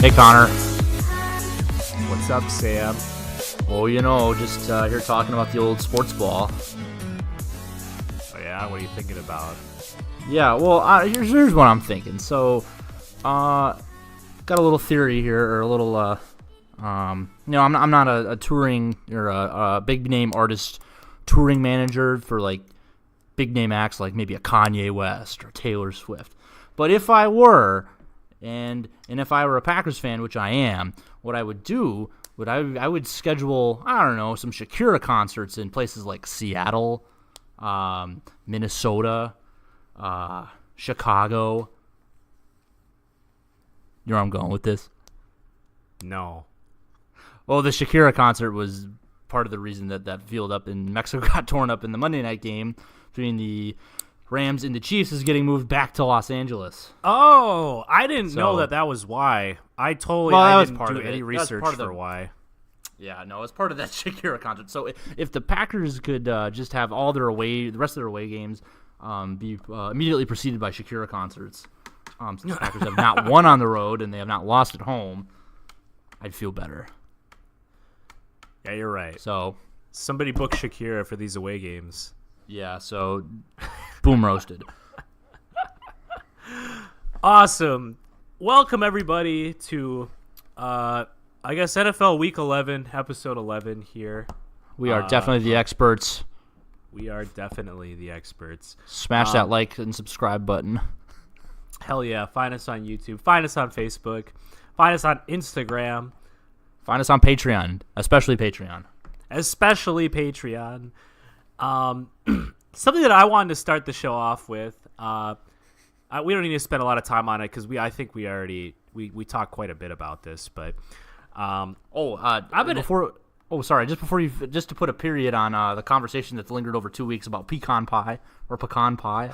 Hey, Connor. What's up, Sam? Well, just here talking about the old sports ball. Oh, yeah? What are you thinking about? Yeah, well, here's what I'm thinking. So, got a little theory here, or a little, I'm not a touring or a big name artist touring manager for like big name acts like maybe a Kanye West or Taylor Swift. But if I were, and if I were a Packers fan, which I am, what I would do I would schedule, I don't know, some Shakira concerts in places like Seattle, Minnesota, Chicago. You know where I'm going with this? No. Well, the Shakira concert was part of the reason that field up in Mexico got torn up in the Monday night game between the Rams and the Chiefs is getting moved back to Los Angeles. Oh, I didn't know that was why. I didn't do any research for why. Yeah, no, it's part of that Shakira concert. So if the Packers could just have all the rest of their away games be immediately preceded by Shakira concerts, since the Packers have not won on the road and they have not lost at home, I'd feel better. Yeah, you're right. So somebody book Shakira for these away games. Yeah, so boom roasted. Awesome. Welcome everybody to I guess NFL Week 11, Episode 11 here. We are definitely the experts. We are definitely the experts. Smash that like and subscribe button. Hell yeah. Find us on YouTube. Find us on Facebook. Find us on Instagram. Find us on Patreon, especially Patreon. Something that I wanted to start the show off with. We don't need to spend a lot of time on it because I think we already we talked quite a bit about this. But just to put a period on the conversation that's lingered over 2 weeks about pecan pie or pecan pie.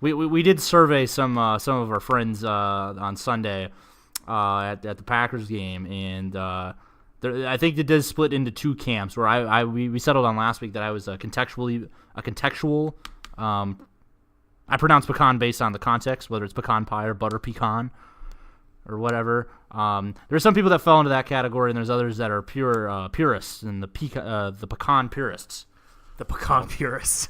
we did survey some of our friends on Sunday at the Packers game, and I think it does split into two camps. Where we settled on last week that I was a contextual. I pronounce pecan based on the context, whether it's pecan pie or butter pecan or whatever. There's some people that fell into that category, and there's others that are purists and the pecan purists. The pecan purists.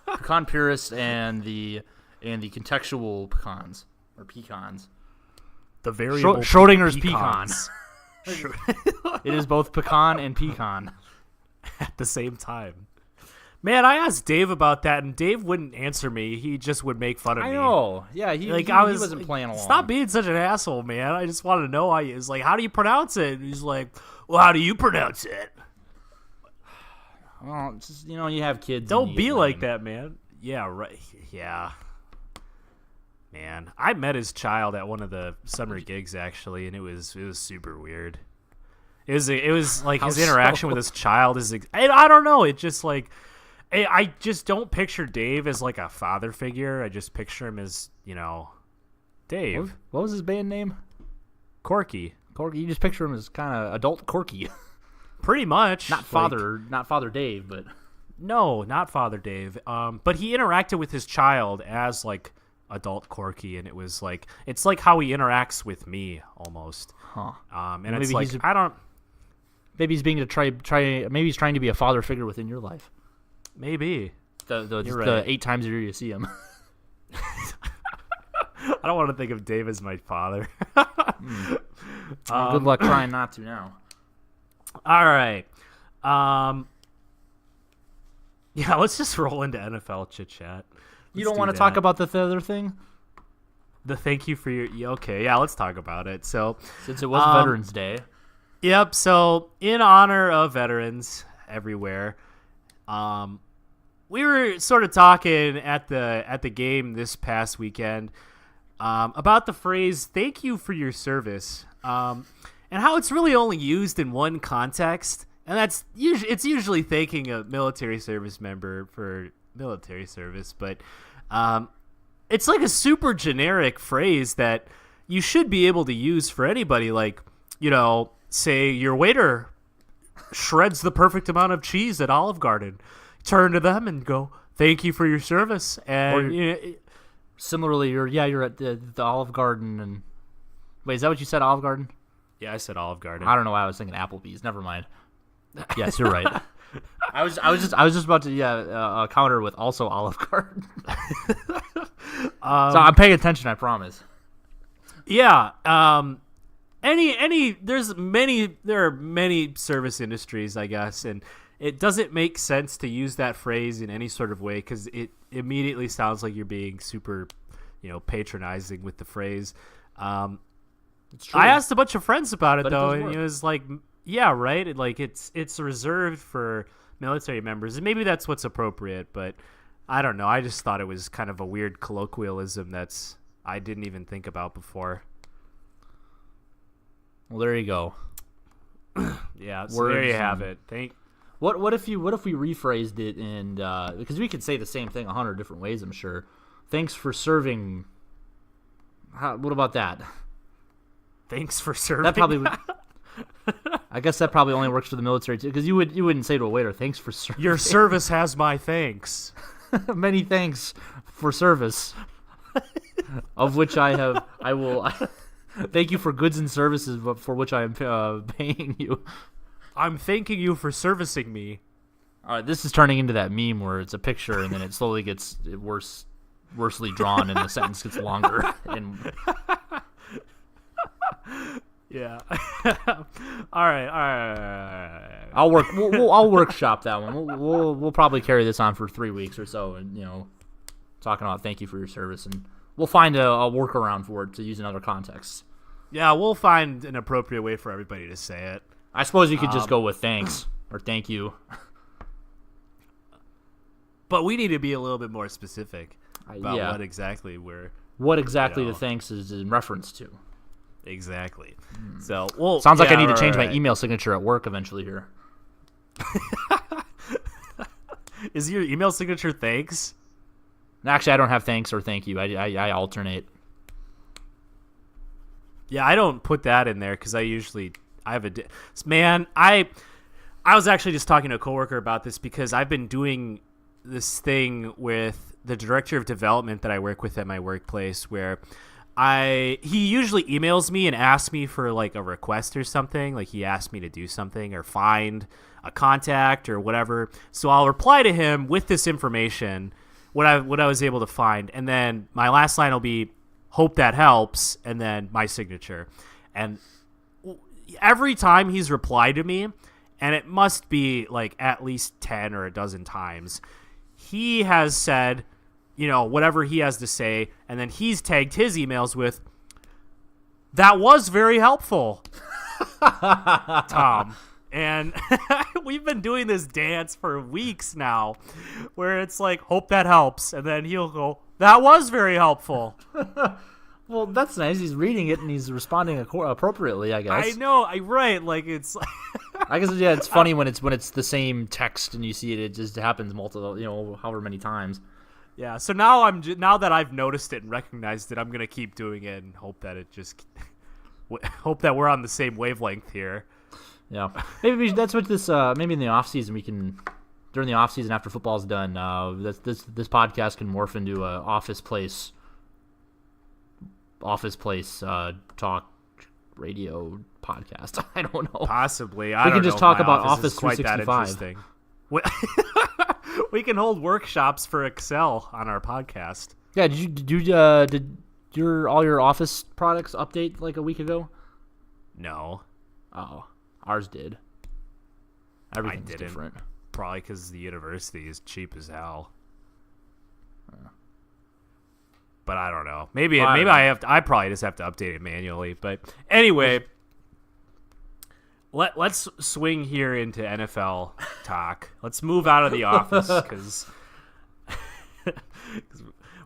Pecan purists and the contextual pecans or pecans. The variable Schrodinger's pecans. pecan. It is both pecan and pecan at the same time. Man, I asked Dave about that, and Dave wouldn't answer me. He just would make fun of me. I know. Yeah, he wasn't playing along. Stop being such an asshole, man. I just wanted to know how you. It's like, how do you pronounce it? And he's like, well, how do you pronounce it? Well, just, you have kids. Don't be like that, man. Yeah, right. Yeah. Man, I met his child at one of the summer gigs actually, and it was super weird. It was like his interaction with his child is. I don't know. It just like. I just don't picture Dave as like a father figure. I just picture him as, Dave. What was his band name? Corky. Corky. You just picture him as kind of adult Corky. Pretty much. Not Father Dave, but no, not Father Dave. But he interacted with his child as like adult Corky, and it was like it's like how he interacts with me almost. Huh. And maybe it's like maybe he's being maybe he's trying to be a father figure within your life. Maybe. The 8 times a year you see him. I don't want to think of Dave as my father. Good luck trying not to now. All right. Yeah, let's just roll into NFL chit-chat. You don't want to talk about the other thing? The thank you for your... Okay, yeah, let's talk about it. So, since it was Veterans Day. Yep, so in honor of veterans everywhere... we were sort of talking at the game this past weekend about the phrase "thank you for your service" and how it's really only used in one context, and it's usually thanking a military service member for military service, but it's like a super generic phrase that you should be able to use for anybody. Like, say your waiter shreds the perfect amount of cheese at Olive Garden. Turn to them and go, "Thank you for your service." And similarly, you're at the Olive Garden and Wait, is that what you said, Olive Garden? Yeah, I said Olive Garden. I don't know why I was thinking Applebee's. Never mind. Yes, you're right. I was just about to counter with also Olive Garden. So I'm paying attention, I promise. Yeah. There are many service industries, I guess, and it doesn't make sense to use that phrase in any sort of way because it immediately sounds like you're being super, patronizing with the phrase. It's true. I asked a bunch of friends about it But it though, does and work. it was like, yeah, right. It's reserved for military members, and maybe that's what's appropriate. But I don't know. I just thought it was kind of a weird colloquialism I didn't even think about before. Well, there you go. Yeah, so there you Words have and- it. What if we rephrased it and because we could say the same thing 100 different ways, I'm sure. Thanks for serving. What about that? Thanks for serving. That probably would. I guess that probably only works for the military too, because you wouldn't say to a waiter, "Thanks for serving." Your service has my thanks. Many thanks for service, of which I will. Thank you for goods and services, but for which I am paying you. I'm thanking you for servicing me. All right, this is turning into that meme where it's a picture and then it slowly gets worsely drawn, and the sentence gets longer. And Yeah. All right. I'll I'll workshop that one. We'll probably carry this on for 3 weeks or so, and talking about thank you for your service, and we'll find a workaround for it to use in other contexts. Yeah, we'll find an appropriate way for everybody to say it. I suppose you could just go with thanks or thank you. But we need to be a little bit more specific about Yeah. what exactly we're The thanks is in reference to. exactly. So, well, Sounds like I yeah, need to change my right. email signature at work eventually here. Is your email signature thanks? Actually, I don't have thanks or thank you. I alternate. Yeah, I don't put that in there because I have a man. I was actually just talking to a coworker about this because I've been doing this thing with the director of development that I work with at my workplace where he usually emails me and asks me for like a request or something, like he asked me to do something or find a contact or whatever. So I'll reply to him with this information, what I was able to find, and then my last line will be hope that helps, and then my signature. And every time he's replied to me, and it must be like at least 10 or a dozen times, he has said, whatever he has to say, and then he's tagged his emails with, that was very helpful, Tom. And we've been doing this dance for weeks now where it's like, hope that helps. And then he'll go, that was very helpful. Well, that's nice. He's reading it and he's responding appropriately, I guess. I know. Right. Like it's like I guess it's funny when it's the same text and you see it just happens multiple, however many times. yeah. So now now that I've noticed it and recognized it, I'm going to keep doing it and hope that hope that we're on the same wavelength here. Yeah, maybe that's what this. Maybe in the off season we can, during the off season after football's done, this podcast can morph into a office place talk radio podcast. I don't know. Possibly. We can just talk about Office is quite that 365. interesting. We can hold workshops for Excel on our podcast. Yeah, did all your Office products update like a week ago? No, Oh, ours did. Everything's didn't. different. probably because the university is cheap as hell. But I don't know. Maybe I probably just have to update it manually. But anyway, let's swing here into NFL talk. Let's move out of the office because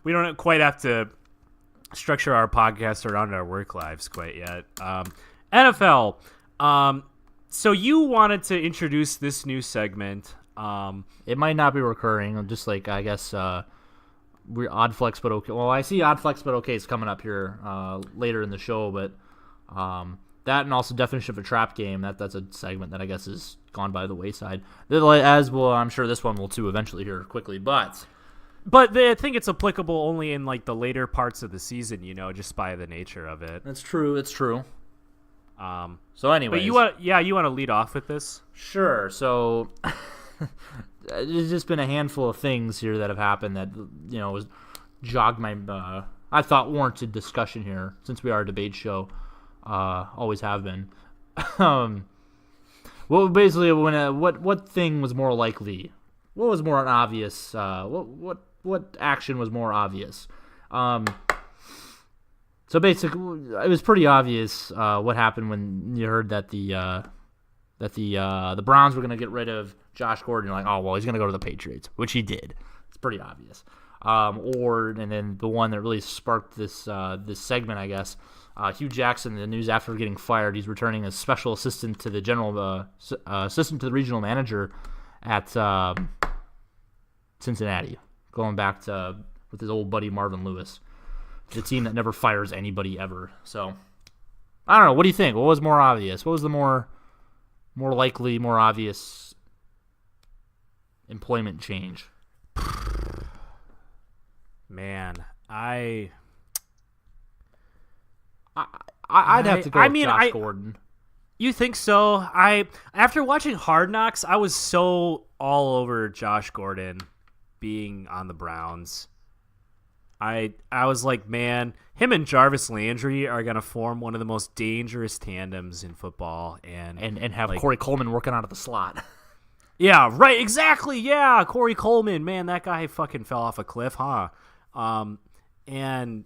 we don't quite have to structure our podcast around our work lives quite yet. NFL. So you wanted to introduce this new segment. It might not be recurring. Just like I guess we're odd flex but okay. Well, I see odd flex but okay is coming up here later in the show, but that and also definition of a trap game. That's a segment that I guess has gone by the wayside. As well, I'm sure this one will too eventually here quickly. But But I think it's applicable only in like the later parts of the season, just by the nature of it. That's true. It's true. So anyway, but you want to lead off with this? Sure. So there's just been a handful of things here that have happened that was jogged my I thought warranted discussion here, since we are a debate show. Always have been. Well, basically, what thing was more likely? What was more obvious? What action was more obvious? So basically, it was pretty obvious what happened when you heard that the Browns were going to get rid of Josh Gordon. You're like, oh well, he's going to go to the Patriots, which he did. It's pretty obvious. And then the one that really sparked this segment, I guess. Hugh Jackson, the news after getting fired, he's returning as special assistant to the assistant to the regional manager at Cincinnati, going back to with his old buddy Marvin Lewis, the team that never fires anybody ever. So I don't know. What do you think? What was more obvious? What was the more likely, more obvious employment change? Man, I'd have to go with Josh Gordon. You think so? After watching Hard Knocks, I was so all over Josh Gordon being on the Browns. I was like, man, him and Jarvis Landry are gonna form one of the most dangerous tandems in football, and have like, Corey Coleman working out of the slot. Yeah, right, exactly. Yeah, Corey Coleman, man, that guy fucking fell off a cliff, huh? And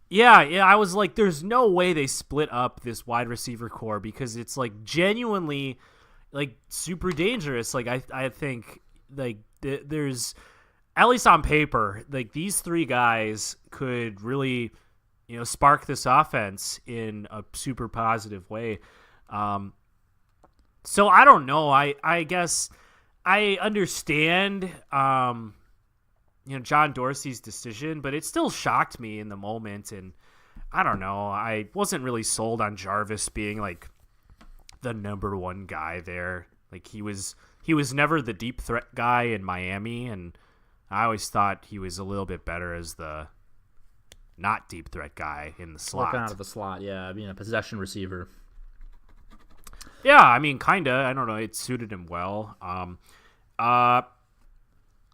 yeah, I was like, there's no way they split up this wide receiver core, because it's like genuinely like super dangerous. Like I think like there's, at least on paper, like these three guys could really, spark this offense in a super positive way. So I don't know. I guess I understand, John Dorsey's decision, but it still shocked me in the moment. And I don't know. I wasn't really sold on Jarvis being like the number one guy there. Like he was never the deep threat guy in Miami, and I always thought he was a little bit better as the not deep threat guy in the slot. Working out of the slot, yeah, being a possession receiver. Yeah, I mean, kinda. I don't know. It suited him well.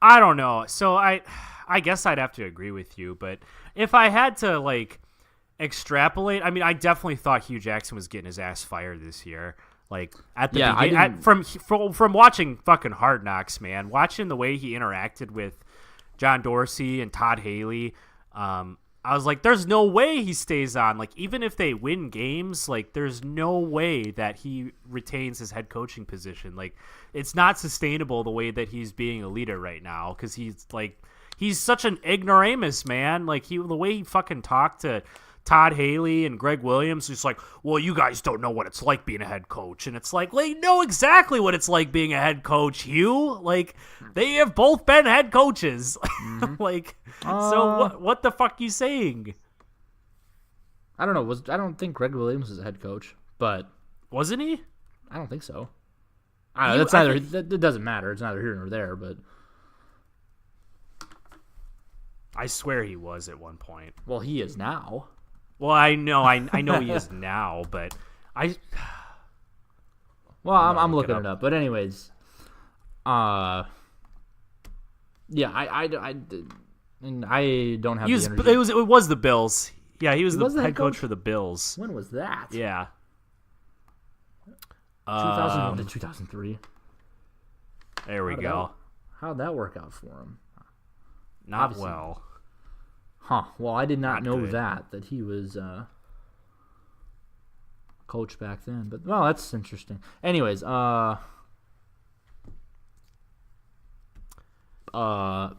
I don't know. So I guess I'd have to agree with you. But if I had to like extrapolate, I mean, I definitely thought Hugh Jackson was getting his ass fired this year. Like at the beginning, from watching fucking Hard Knocks, man, watching the way he interacted with John Dorsey and Todd Haley, I was like, there's no way he stays on. Like, even if they win games, like, there's no way that he retains his head coaching position. Like, it's not sustainable the way that he's being a leader right now, because he's such an ignoramus, man. Like, the way he fucking talked to Todd Haley and Greg Williams, he's like, well, you guys don't know what it's like being a head coach. And it's like, well, you know exactly what it's like being a head coach, Hugh. Like, they have both been head coaches. Mm-hmm. So what the fuck you saying? I don't know. I don't think Greg Williams is a head coach, but wasn't he? I don't think so. I don't know. That doesn't matter. It's neither here nor there, but I swear he was at one point. Well, he is now. Well, I know he is now, but Well, I'm looking it up. But anyways, yeah, I don't have the energy. It was the Bills. Yeah, he was the head coach for the Bills. When was that? Yeah. 2001 to 2003. There we go. How'd that work out for him? Not obviously. Well. Huh. Well, I did not know that he was coach back then. But, well, that's interesting. Anyways, oh, yeah,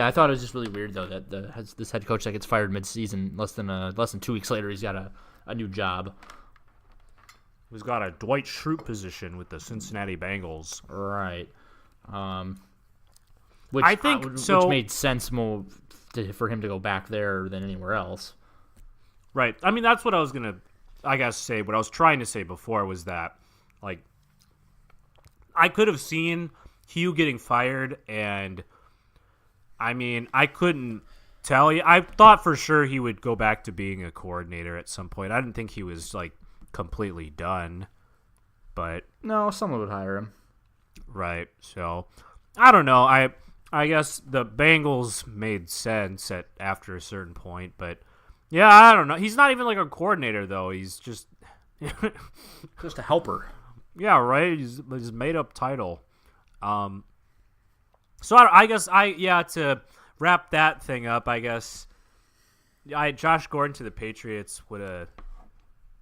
I thought it was just really weird, though, that this head coach that gets fired mid-season, less than 2 weeks later, he's got a new job. He's got a Dwight Schrute position with the Cincinnati Bengals. Right. Which made sense more for him to go back there than anywhere else. Right. I mean, that's what I was going to, I guess, say. What I was trying to say before was that, like, I could have seen Hugh getting fired and I mean, I couldn't tell you. I thought for sure he would go back to being a coordinator at some point. I didn't think he was like completely done, but No, someone would hire him. right. So I don't know. I guess the Bengals made sense after a certain point, but yeah, I don't know. He's not even like a coordinator though. He's just Just a helper. yeah, right. He's made up title. So I guess to wrap that thing up, I guess Josh Gordon to the Patriots would have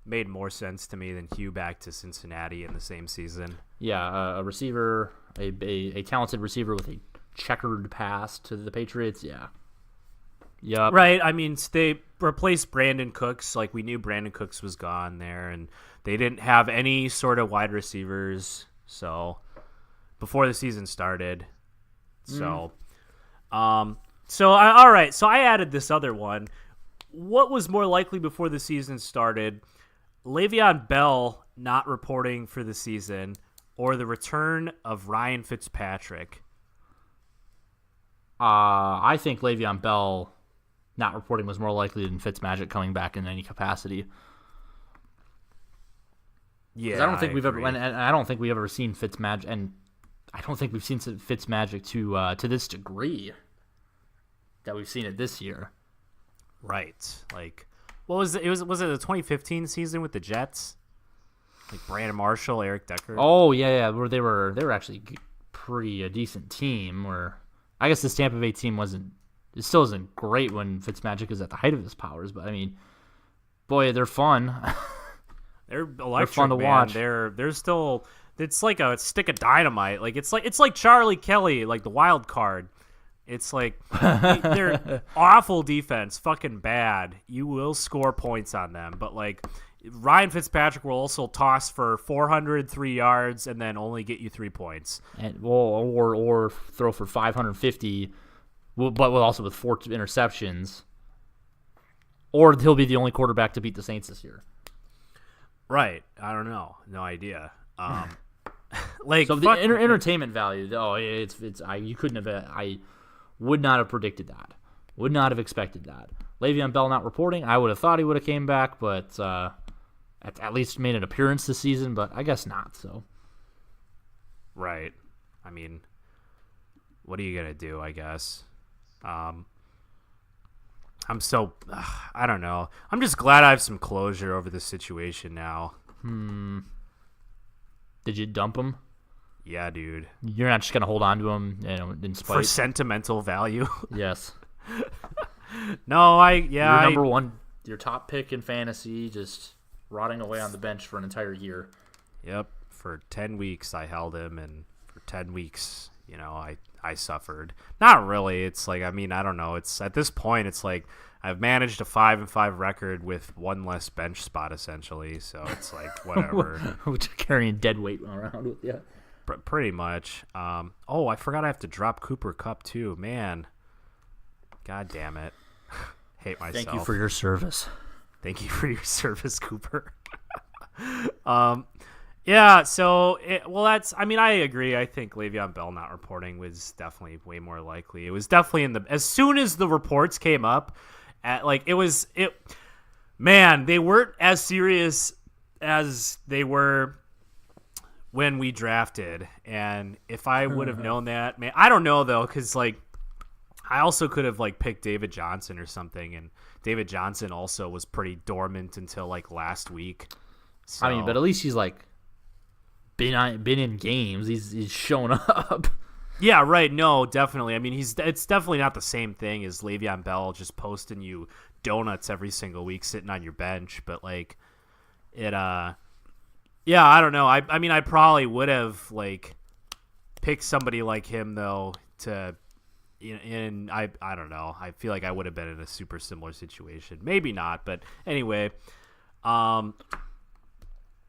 made more sense to me than Hugh back to Cincinnati in the same season. Yeah, a receiver, a talented receiver with a checkered past to the Patriots. Yeah. Yep. Right. I mean, they replaced Brandon Cooks. Like, we knew Brandon Cooks was gone there, and they didn't have any sort of wide receivers. So before the season started. So, all right. So I added this other one. What was more likely before the season started? Le'Veon Bell not reporting for the season, or the return of Ryan Fitzpatrick? I think Le'Veon Bell not reporting was more likely than Fitzmagic coming back in any capacity. Yeah, I don't think we've agree. ever, and I don't think we've ever seen Fitzmagic, and I don't think we've seen Fitzmagic to this degree that we've seen it this year. Right. Like, what was it? Was it the 2015 season with the Jets? Like Brandon Marshall, Eric Decker. Oh yeah, where they were actually pretty a decent team. Where I guess the Tampa Bay team it still isn't great when Fitzmagic is at the height of his powers, but I mean, boy, they're fun. They're electric, fun to man. watch. They're still. It's like a stick of dynamite. Like it's like Charlie Kelly, like the wild card. It's like they're awful defense, fucking bad. You will score points on them, but like Ryan Fitzpatrick will also toss for 403 yards and then only get you 3 points. And or throw for 550, but also with 4 interceptions. Or he'll be the only quarterback to beat the Saints this year. Right. I don't know. No idea. Like So the entertainment value. Oh, it's you couldn't have. I would not have predicted that. Would not have expected that. Le'Veon Bell not reporting. I would have thought he would have came back, but at least made an appearance this season. But I guess not. So. Right. I mean, what are you gonna do? I guess. I don't know. I'm just glad I have some closure over this situation now. Did you dump him? Yeah, dude. You're not just gonna hold on to him, in spite. For sentimental value. Yes. No, Your number one, your top pick in fantasy, just rotting away on the bench for an entire year. Yep. For 10 weeks I held him, and for 10 weeks, I suffered. Not really. It's like, I mean, I don't know. It's at this point, it's like I've managed a 5-5 record with one less bench spot essentially. So it's like whatever. Carrying dead weight around with you. Pretty much. I forgot I have to drop Cooper Kupp too. Man, God damn it. Hate myself. Thank you for your service. Thank you for your service, Cooper. Yeah, so, I agree. I think Le'Veon Bell not reporting was definitely way more likely. It was definitely as soon as the reports came up, they weren't as serious as they were when we drafted. And if I would have known that, man, I don't know though, because like, I also could have like picked David Johnson or something, and David Johnson also was pretty dormant until like last week. So, I mean, but at least he's like been in games. He's shown up. Yeah, right. No, definitely. I mean, it's definitely not the same thing as Le'Veon Bell just posting you donuts every single week sitting on your bench. But like, yeah, I don't know. I mean, I probably would have like picked somebody like him though I don't know. I feel like I would have been in a super similar situation. Maybe not, but anyway. All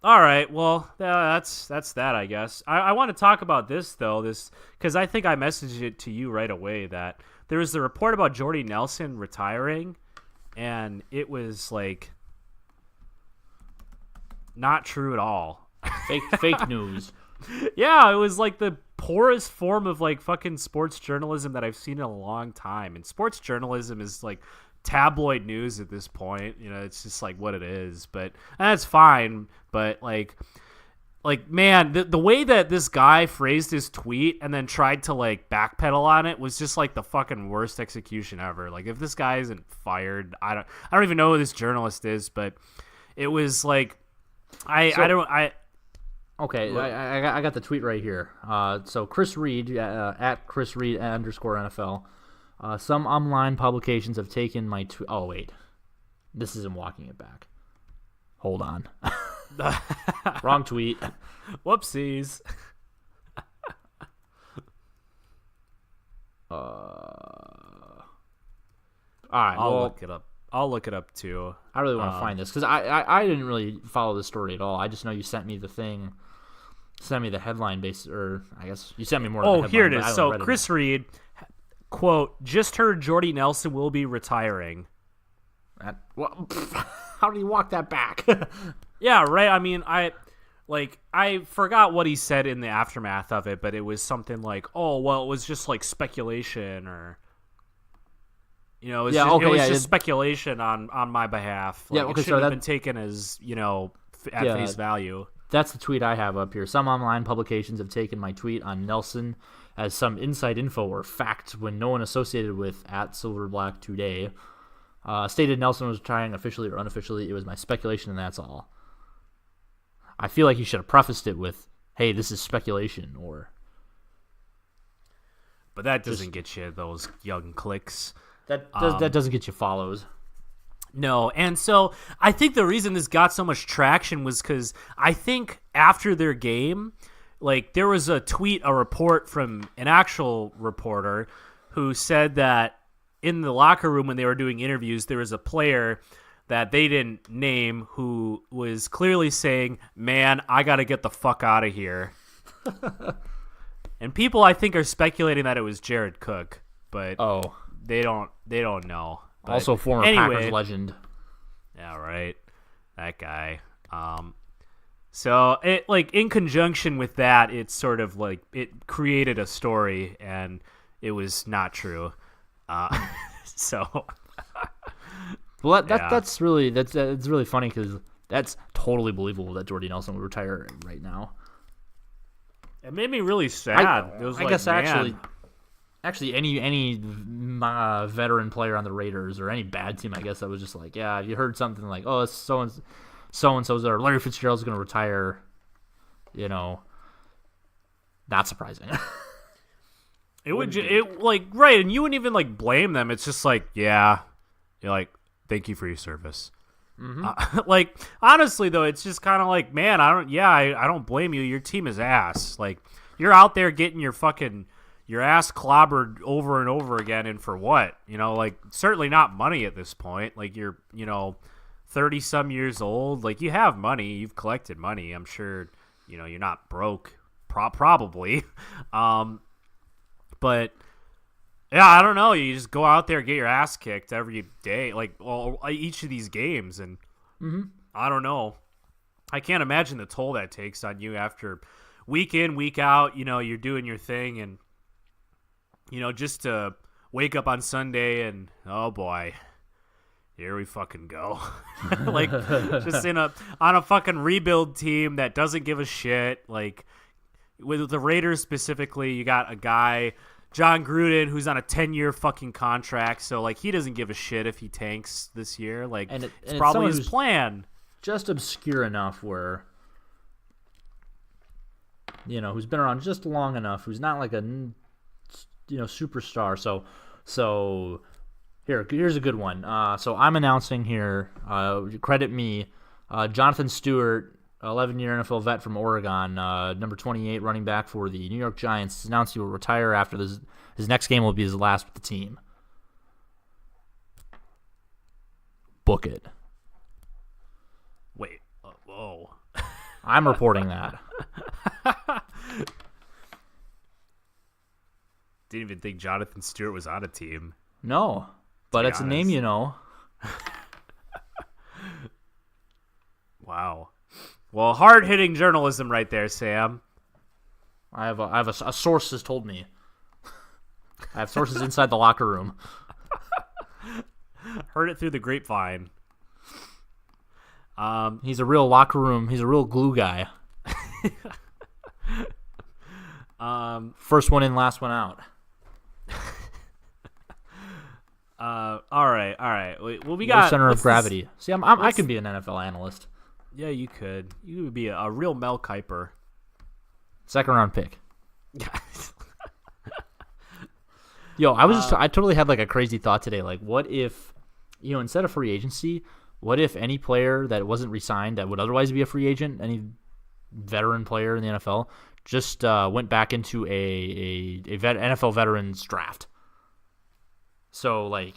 right, well, that's that, I guess. I want to talk about this because I think I messaged it to you right away that there was a report about Jordy Nelson retiring, and it was like not true at all. Fake news. Yeah, it was like the poorest form of like fucking sports journalism that I've seen in a long time. And sports journalism is like tabloid news at this point. You know, it's just like what it is. But that's fine. But like man, the way that this guy phrased his tweet and then tried to like backpedal on it was just like the fucking worst execution ever. Like if this guy isn't fired, I don't even know who this journalist is, but it was like Okay, I got the tweet right here. So Chris Reed at Chris Reed _NFL. Some online publications have taken my tweet. Oh wait, this isn't walking it back. Hold on. Wrong tweet. Whoopsies. All right, I'll look it up. I'll look it up too. I really want to find this because I didn't really follow the story at all. I just know you sent me the thing, sent me the headline base, or I guess you sent me more. Oh, of the here it headline, is. So Chris Reed, quote, just heard Jordy Nelson will be retiring. How did he walk that back? Yeah, right. I mean, I forgot what he said in the aftermath of it, but it was something like, "Oh, well, it was just like speculation," or it was just speculation on my behalf. Like, it shouldn't have been taken as at face value. That's the tweet I have up here. Some online publications have taken my tweet on Nelson as some inside info or fact when no one associated with @Silverblack today stated Nelson was retiring officially or unofficially. It was my speculation, and that's all. I feel like you should have prefaced it with, "Hey, this is speculation," or. But that doesn't get you those young clicks. That doesn't get you follows. No, and so I think the reason this got so much traction was because I think after their game, like there was a report from an actual reporter who said that in the locker room when they were doing interviews, there was a player that they didn't name who was clearly saying, "Man, I got to get the fuck out of here." And people, I think, are speculating that it was Jared Cook, but they don't know. But also former Packers legend. Yeah, right. That guy. So it in conjunction with that, it's sort of like it created a story, and it was not true. So. Well, that's really funny because that's totally believable that Jordy Nelson would retire right now. It made me really sad. I guess actually, any veteran player on the Raiders or any bad team, I guess that was just like, yeah, you heard something like, oh, so and so's there, Larry Fitzgerald's going to retire. Not surprising. Right, and you wouldn't even blame them. It's just like, yeah, you're like, thank you for your service. Mm-hmm. Honestly though, it's just kind of like, man, I don't blame you. Your team is ass. Like, you're out there getting your ass clobbered over and over again, and for what? Certainly not money at this point. Like, you're 30 some years old. Like, you have money, you've collected money. I'm sure you're not broke, probably. But yeah, I don't know. You just go out there and get your ass kicked every day, each of these games, and I don't know. I can't imagine the toll that takes on you after week in, week out. You're doing your thing, and just to wake up on Sunday and, oh boy, here we fucking go. Just on a fucking rebuild team that doesn't give a shit. Like, with the Raiders specifically, you got a guy, John Gruden, who's on a 10-year fucking contract, so he doesn't give a shit if he tanks this year. It's probably his plan. Just obscure enough where, who's been around just long enough, who's not like a, superstar. So here's a good one. So I'm announcing here, credit me, Jonathan Stewart, 11-year NFL vet from Oregon, number 28 running back for the New York Giants, announced he will retire after this. His next game will be his last with the team. Book it. Wait. Whoa. I'm reporting that. Didn't even think Jonathan Stewart was on a team. No, but it's a name you know. Wow. Well, hard-hitting journalism right there, Sam. A source has told me. I have sources inside the locker room. Heard it through the grapevine. He's a real locker room. He's a real glue guy. First one in, last one out. All right. Well, we No got center of what's gravity. this- See, I could be an NFL analyst. Yeah, you could. You would be a real Mel Kiper. Second round pick. Yo, I totally had like a crazy thought today. Like, what if, instead of free agency, what if any player that wasn't re-signed that would otherwise be a free agent, any veteran player in the NFL, just went back into a NFL veterans draft? So, like,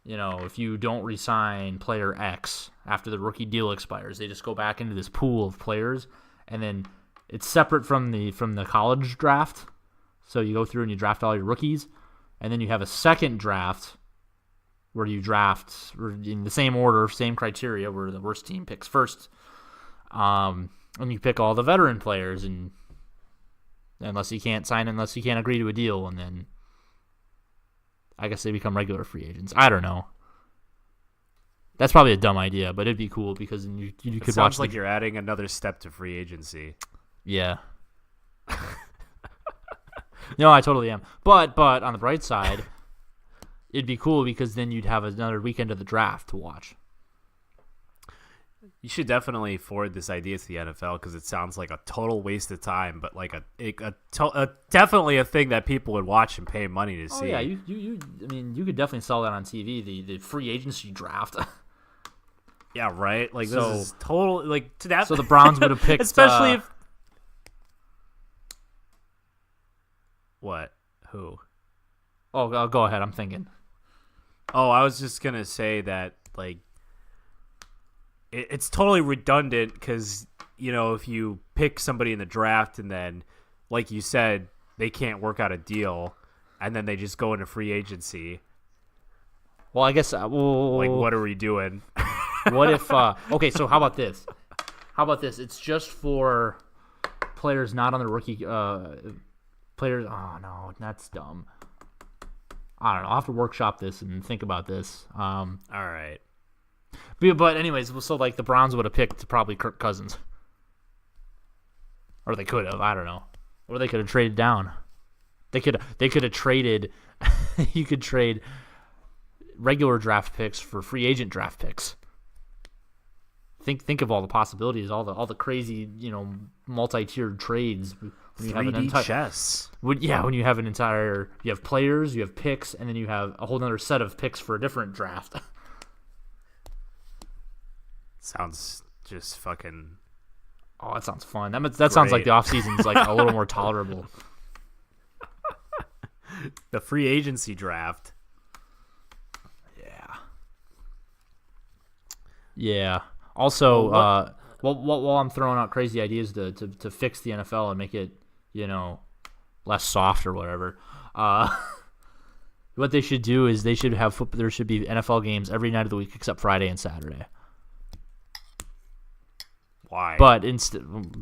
if you don't re-sign player X after the rookie deal expires, they just go back into this pool of players, and then it's separate from the college draft. So you go through and you draft all your rookies, and then you have a second draft where you draft in the same order, same criteria, where the worst team picks first. And you pick all the veteran players, and unless you can't agree to a deal, and then I guess they become regular free agents. I don't know. That's probably a dumb idea, but it'd be cool because then you could watch. Sounds like you're adding another step to free agency. Yeah. No, I totally am. But on the bright side, it'd be cool because then you'd have another weekend of the draft to watch. You should definitely forward this idea to the NFL because it sounds like a total waste of time, but like definitely a thing that people would watch and pay money to see. Oh yeah, you could definitely sell that on TV. The free agency draft. Yeah, right. Like So- this is total like to that. So the Browns would have picked, especially if what who. Oh, go ahead. I'm thinking. Oh, I was just gonna say that like it's totally redundant because if you pick somebody in the draft and then, like you said, they can't work out a deal, and then they just go into free agency. Well, I guess. Like, what are we doing? What if? Okay, so how about this? It's just for players not on the rookie. Players. Oh no, that's dumb. I don't know. I'll have to workshop this and think about this. All right. But anyways, so like the Browns would have picked probably Kirk Cousins, or they could have. I don't know, or they could have traded down. They could have traded. You could trade regular draft picks for free agent draft picks. Think of all the possibilities, all the crazy multi-tiered trades. When you have an 3D chess. when you have you have players, you have picks, and then you have a whole other set of picks for a different draft. Sounds just fucking. Oh, that sounds fun. That sounds like the off season's like a little more tolerable. The free agency draft. Yeah. Also, while I'm throwing out crazy ideas to fix the NFL and make it, less soft or whatever, what they should do is they should have there should be NFL games every night of the week except Friday and Saturday. Why? But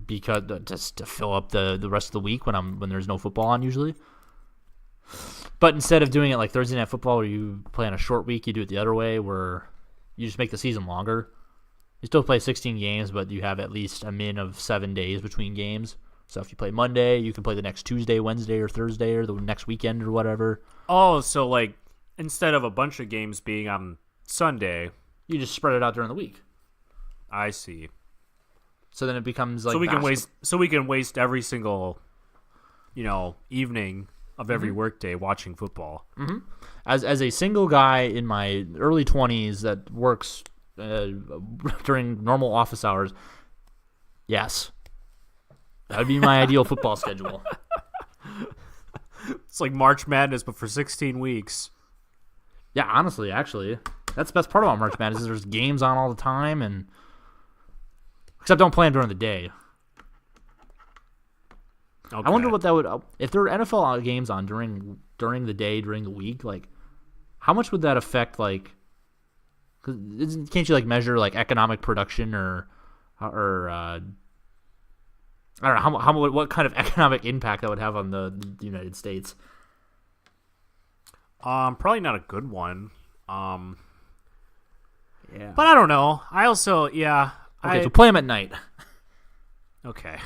because just to fill up the rest of the week when there's no football on usually. But instead of doing it like Thursday Night Football where you play on a short week, you do it the other way where you just make the season longer. You still play 16 games, but you have at least a min of 7 days between games. So if you play Monday, you can play the next Tuesday, Wednesday, or Thursday, or the next weekend or whatever. Oh, so like instead of a bunch of games being on Sunday, you just spread it out during the week. I see. So then it becomes like so we can waste every single, evening of every workday watching football. Mm-hmm. As a single guy in my early 20s that works during normal office hours, yes, that would be my ideal football schedule. It's like March Madness, but for 16 weeks. Yeah, honestly, actually, that's the best part about March Madness is there's games on all the time, and except don't play them during the day. Okay. I wonder what that would if there were NFL games on during the day during the week. Like, how much would that affect? Like, can't you like measure like economic production or I don't know what kind of economic impact that would have on the United States. Probably not a good one. Yeah. But I don't know. I also, Okay, so play them at night. Okay.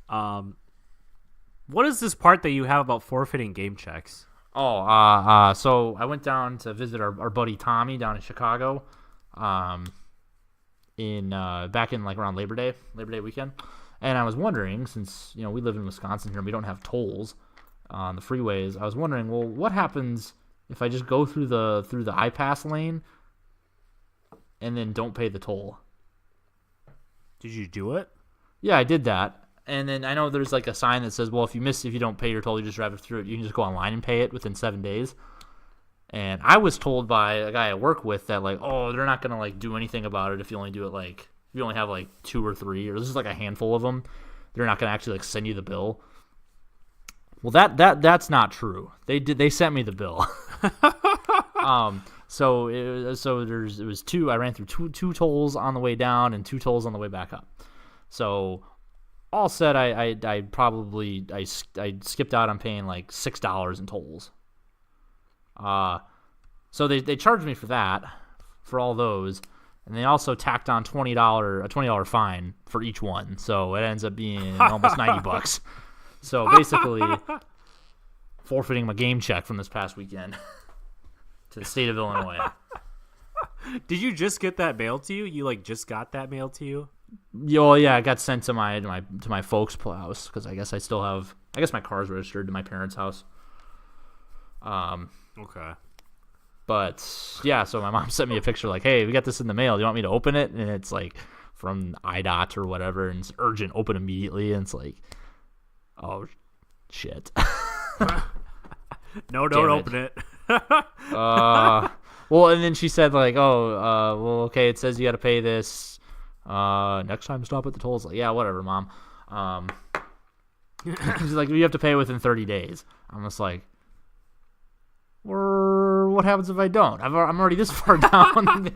What is this part that you have about forfeiting game checks? Oh, so I went down to visit our buddy Tommy down in Chicago, back in like around Labor Day weekend, and I was wondering, since we live in Wisconsin here and we don't have tolls on the freeways, I was wondering, well, what happens if I just go through the iPass lane and then don't pay the toll? Did you do it? Yeah, I did that. And then I know there's like a sign that says, well, if you don't pay your toll, you just drive it through it. You can just go online and pay it within 7 days. And I was told by a guy I work with that like, oh, they're not gonna like do anything about it if you only do it like if you only have like 2 or 3 or this is like a handful of them. They're not gonna actually like send you the bill. Well, that's not true. They sent me the bill. So it was 2. I ran through two tolls on the way down and 2 tolls on the way back up. So all said, I skipped out on paying like $6 in tolls. So they charged me for that, for all those, and they also tacked on a $20 fine for each one. So it ends up being almost $90. So basically, forfeiting my game check from this past weekend to the state of Illinois. Did you just get that mailed to you? You like just got that mailed to you? Yeah, it got sent to my folks' house because I guess my car's registered to my parents' house. Okay. But yeah, so my mom sent me a picture like, "Hey, we got this in the mail. Do you want me to open it?" And it's like from IDOT or whatever, and it's urgent, open immediately. And it's like, oh shit. No, don't open it. Well, and then she said like, "Oh, well, okay. It says you got to pay this. Next time, stop at the tolls." Like, yeah, whatever, mom. She's like, you have to pay within 30 days. I'm just like, or what happens if I don't? I'm already this far down.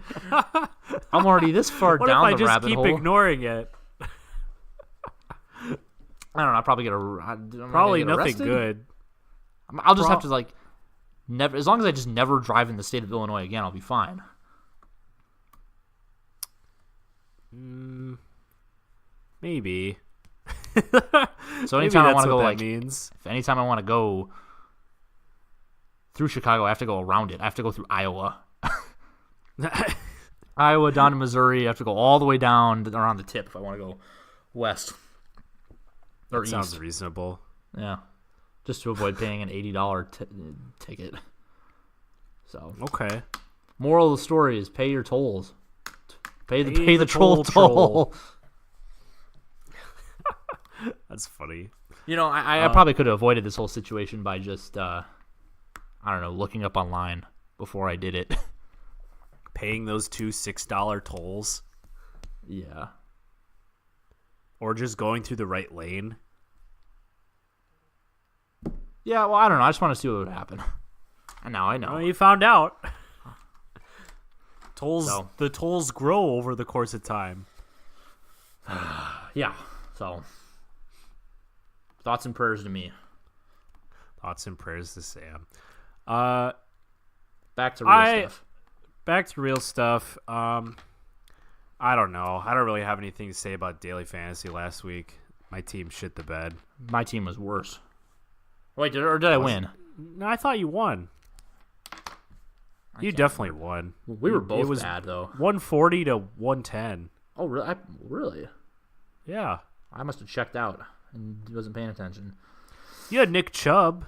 I'm already this far what down if the I rabbit just keep hole. Ignoring it? I don't know. I'll probably Probably get nothing arrested. Good. I'll just have to like never. As long as I just never drive in the state of Illinois again, I'll be fine. Maybe. So anytime I want to go, like, like, means. if anytime I want to go through Chicago, I have to go around it. I have to go through Iowa. Iowa down to Missouri. I have to go all the way down around the tip if I want to go west or east. Sounds reasonable. Yeah, just to avoid paying an $80 ticket. So Okay. moral of the story is pay your tolls. Pay Pay the the troll troll. That's funny. I probably could have avoided this whole situation by just I don't know, looking up online before I did it. Paying those 2 $6 tolls, Yeah. or just going through the right lane. Yeah, well, I don't know. I just want to see what would happen. And now I know. Well, you found out. So. The tolls grow over the course of time. Yeah. So, thoughts and prayers to me. Thoughts and prayers to Sam. Back to real stuff. Back to real stuff. I don't know. I don't really have anything to say about daily fantasy last week. My team shit the bed. My team was worse. Wait, did I win? No, I thought you won. You definitely won. We were both It was bad, though. 140 to 110. Oh, really? Really? Yeah. I must have checked out and wasn't paying attention. You had Nick Chubb,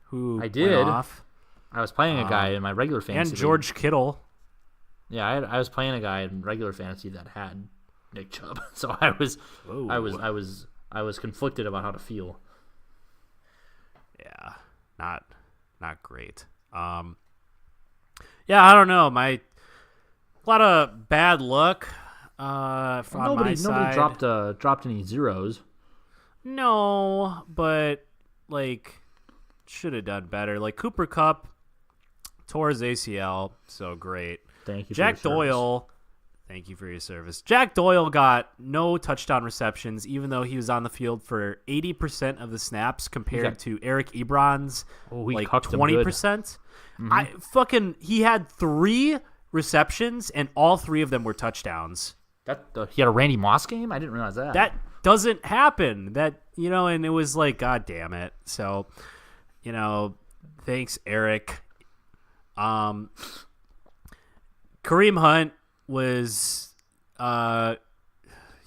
who I did. went off, I was playing a guy in my regular fantasy and George league. Kittle. Yeah, I was playing a guy in regular fantasy that had Nick Chubb, so I was conflicted about how to feel. Yeah, not great. Yeah, I don't know. A lot of bad luck. From my side. Nobody dropped any zeros. No, but like should have done better. Like Cooper Kupp tore his ACL, so great. Thank you. Jack for your service. Doyle, Thank you for your service. Jack Doyle got no touchdown receptions, even though he was on the field for 80% of the snaps compared to Eric Ebron's like 20%. He had 3 receptions and all 3 of them were touchdowns. He had a Randy Moss game? I didn't realize that. That doesn't happen. And it was like, God damn it. So, thanks, Eric. Kareem Hunt was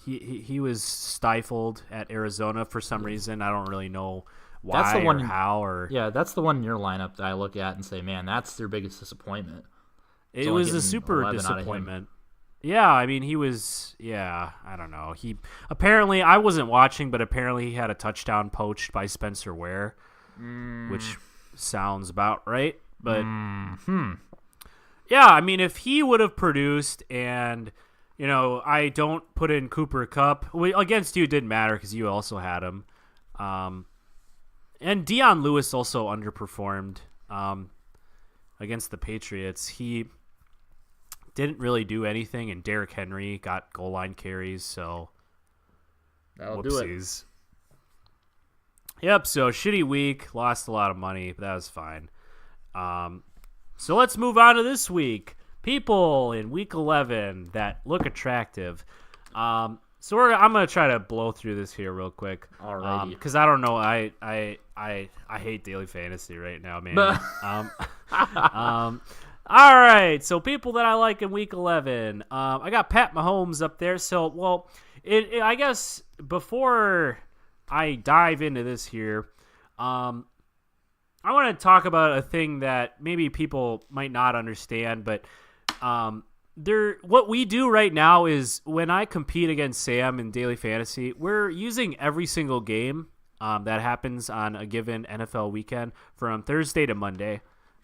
he was stifled at Arizona for some reason. I don't really know why that's the one, or how. Or yeah, that's the one in your lineup that I look at and say, man, that's their biggest disappointment. It was a super disappointment. Yeah, I mean, he was. Yeah, I don't know. He apparently I wasn't watching, but apparently he had a touchdown poached by Spencer Ware, which sounds about right. But yeah, I mean, if he would have produced and, I don't put in Cooper Kupp. Against you, it didn't matter because you also had him. And Dion Lewis also underperformed against the Patriots. He didn't really do anything, and Derrick Henry got goal line carries, so that'll whoopsies. Do it. Yep, so shitty week. Lost a lot of money, but that was fine. So let's move on to this week. People in week 11 that look attractive. I'm going to try to blow through this here real quick. Alrighty. Because I don't know. I hate daily fantasy right now, man. All right. So people that I like in week 11. I got Pat Mahomes up there. So, I guess before I dive into this here, I want to talk about a thing that maybe people might not understand, but what we do right now is when I compete against Sam in daily fantasy, we're using every single game that happens on a given NFL weekend from Thursday to Monday.